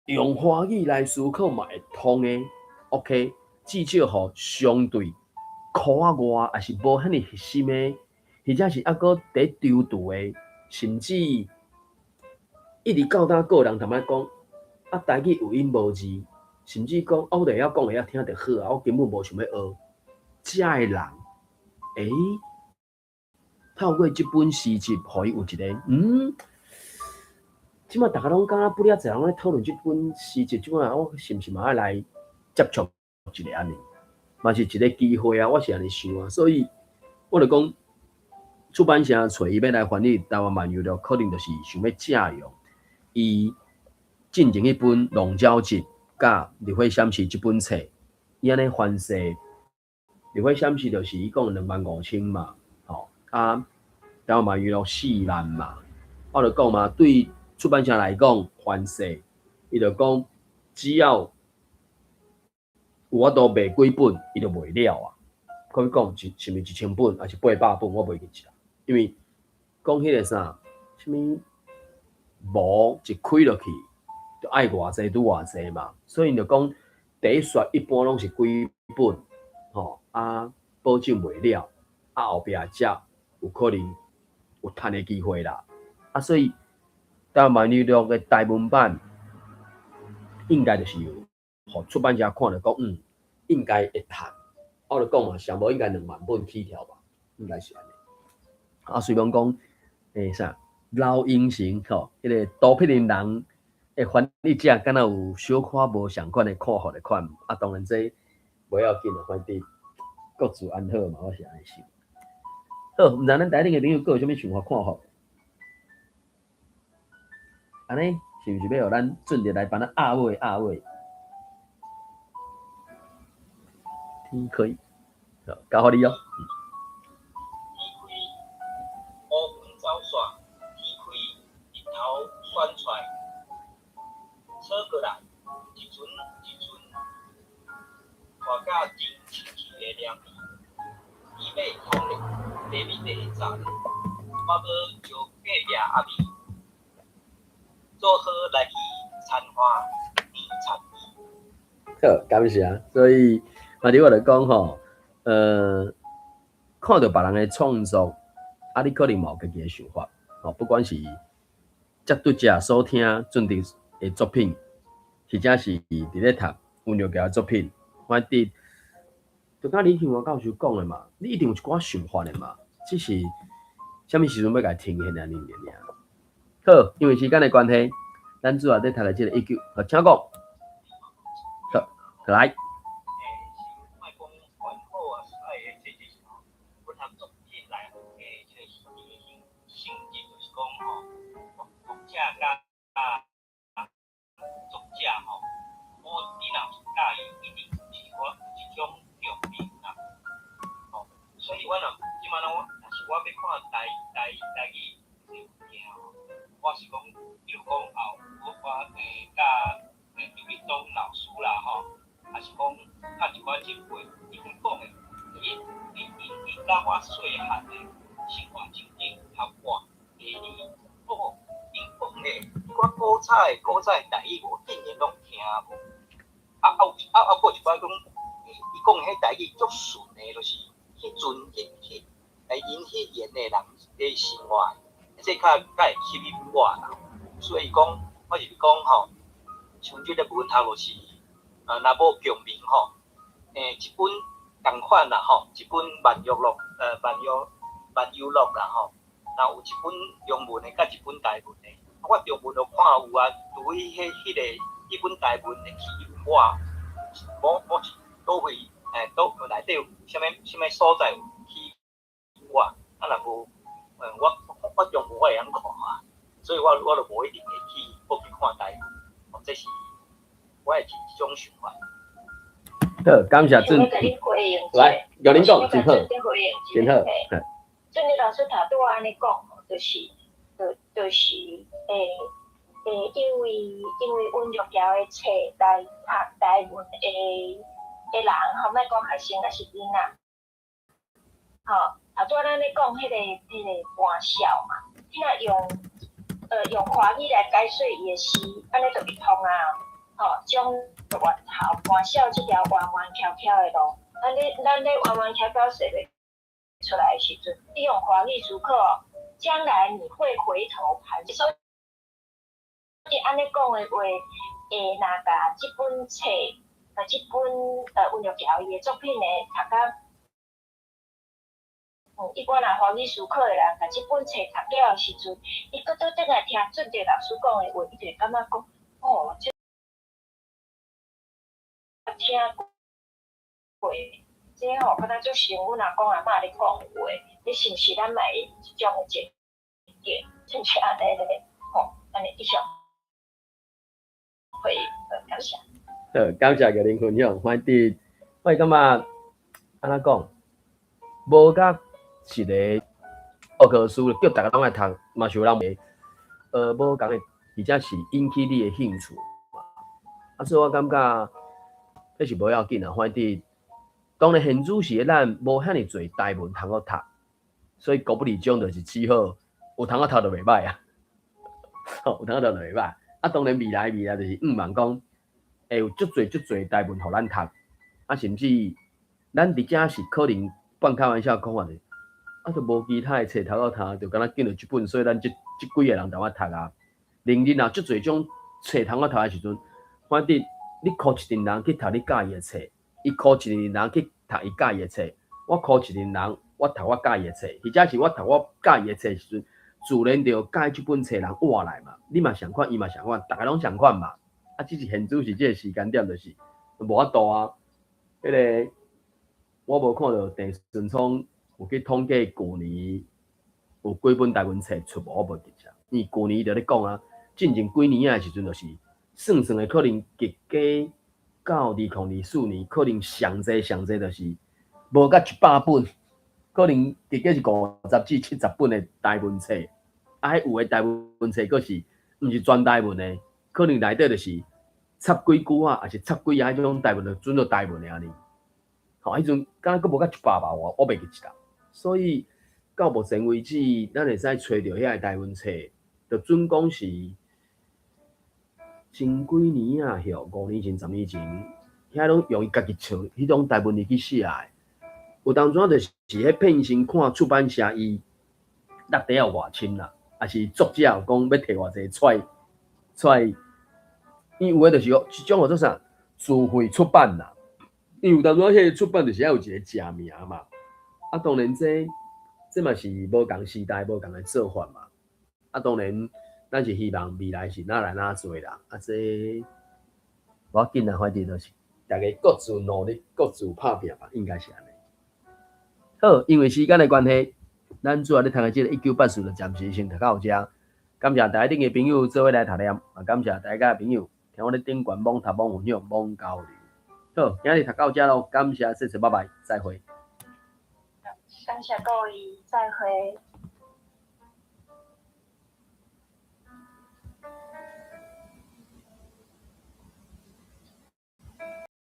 用华语来思考嘛会通的 ，OK， 至少吼相对苦啊外，也是无遐尼核心的，或者是抑搁伫丢度的，甚至一直教导个人头仔讲，啊台语有音无字，甚至讲我就晓讲会晓听得好啊，我根本无想要学，遮的人，透过这本诗集，互伊有一个即马大家拢敢若不了侪人咧讨论这本诗集，即马我是毋是嘛爱来接触一个安尼，嘛是一个机会啊！我是安尼想啊，所以我就讲，出版社找伊要来翻译台湾漫游了，可能就是想要借用伊进前一本《龙鸟集》甲《日火闪翅》这本册，伊安尼翻译，《日火闪翅》就是伊讲25000嘛，吼啊，台湾漫游了4万嘛，我就讲嘛，对出版社来讲，翻译，伊就讲只要有法度卖几本，伊就卖了啊。可以讲是毋是1000本，还是800本，我袂记啦。因为讲迄个啥，什么模一开落去，就爱偌济拄偌济嘛。所以就讲第一刷一般拢是几本，吼啊，保证卖了，啊后壁才有可能有趁的机会啦。啊，所以台湾漫游录的大文版，应该就是有，互出版社看了讲，应该会趁。我就讲嘛，上无应该2万本起跳吧，应该是安尼。啊，虽然讲，啥老英雄吼，迄个毒品的人会翻译者，敢若有小可无相款的看法的款，啊，当然这袂要紧啊，反正各自安好嘛，我是安尼想。好，毋知咱台顶的朋友有啥物想法看法？安尼是毋是要互咱准着来帮咱压尾？天开，交互你哦。乌云走煞，天开日头选出来，扯过来，一阵，看甲真清气的亮丽，伊要通咧，第二第早，我要招隔壁阿妹，做好来去参花年参。好，感谢。所以，我就讲吼，看到别人的创作，啊，你可能嘛有家己的想法，哦，不管是接读者所听准定的作品，或者是伫咧读温柔家的作品，反正就甲李庆华教授讲的嘛，你一定有一寡想法的嘛，只是啥物时阵要甲停现安尼尔。好，因为时间的关系，咱主要在读的这个1句，好，请讲。好，来。作者吼，你若是介意，一定是我一种用品啦。吼，所以我若即摆若是我要看台语有影吼，我是讲，比如讲我甲李东老师啦吼，还是讲拍一寡前辈，伊讲的，伊甲我细汉的生活情景较我。第二，因讲咧，我古早台语我竟然拢听无。过一摆讲，伊讲迄台语足顺的，就是迄阵因迄言的人的生活，这较会吸引我啦。所以讲，我就是讲吼，像这个文头就是若无共鸣吼，一本同款啦吼，一本万游录啦吼。若有一本中文的，甲一本台文的，我中文就看有啊，除非迄本台文的吸引我，无倒位倒内底有啥物所在有吸引我，啊若无，我中文我会晓看啊，所以我就无一定会去看台文，这是我的一种想法。好，感谢准。来，由您讲，真好，真好。俊日老师他对我安尼讲，就是就是因为阮玉桥的册来读台文的人，吼，莫讲学生，也是囡仔，吼，拄仔咱咧讲迄个歌校嘛，你若用华语来解说伊的诗，安尼就会通啊，吼，将源头歌校这条弯弯翘翘的路，咱咧弯弯翘翘说袂出来的时阵，你用华语思考哦，将来你会回头盘点。所以安尼讲的话，若甲即本册，即本温玉桥伊的作品呢，读甲一般来华语思考的人，甲即本册读了的时阵，伊搁倒转来听准着老师讲的话，伊就会感觉讲，哦，这听过，这吼敢若足像阮阿公阿嬷咧讲的话，你是毋是咱嘛会即种的情景，亲像安尼咧，吼，安尼一种会感谢。感谢个恁分享，反正我感觉安怎讲，无甲一个学科书叫大家拢爱读，嘛是有人袂无共的，而且是引起你的兴趣嘛。所以我感觉迄是无要紧啊，反正当然现主是咱无遐尼侪台文通好读，所以国不离种就是只好有通好读就袂歹啊，有通好读就袂歹。当然未来就是望讲会有足侪台文互咱读，甚至咱伫遮是可能半开玩笑讲话的，就无其他的册通好读，就敢若见到即本，所以咱即几个人同我读啊。另日若足侪种册通好读的时阵，反正你靠一群人去读你喜意的册，伊靠一群人去读伊喜意的册，我靠一群人我读我喜意的册，或者是我读我喜意的册时阵，自然就喜即本册人活来嘛。你嘛相款，伊嘛相款，大家拢相款嘛。只是现主是即个时间点，就是无法度啊。迄个我无看到郑顺聪有去统计去年有几本台文册出无，我无记下。因为去年就咧讲啊，进前几年啊的时阵，就是算的可能极加到2024年，可能上济就是无甲100本，可能极加是50至70本的台文册。迄有的台文册佫是毋是全台文的，可能内底就是插几句啊，还是插几啊迄种台文就准做台文的安尼。迄阵敢若佫无甲100吧，我袂记一啦。所以到目前为止，咱会使找到遐个台文册，就准讲是前几年啊，吼5年前、10年前，遐拢用伊家己唱迄种台文字去写的。有当阵就是迄片先看出版社伊落地要偌深啦，还是作者讲要摕偌济出来，伊有诶就是即种叫做啥自费出版啦。因为有当阵迄个出版就是要有一个正名嘛。当然这嘛是无共时代、无共诶做法嘛。当然咱是希望未来是哪来哪做啦。这无要紧啦，反正就是大家各自努力、各自拍拼吧，应该是安尼。好，因为时间的关系，咱主要咧读的即个1984就暂时先读到遮。感谢台顶的朋友做伙来读念，也感谢大家的朋友听我咧顶悬网读、网分享、网交流。好，今日读到遮咯，感谢，谢谢，拜拜，再会。感谢各位，再会。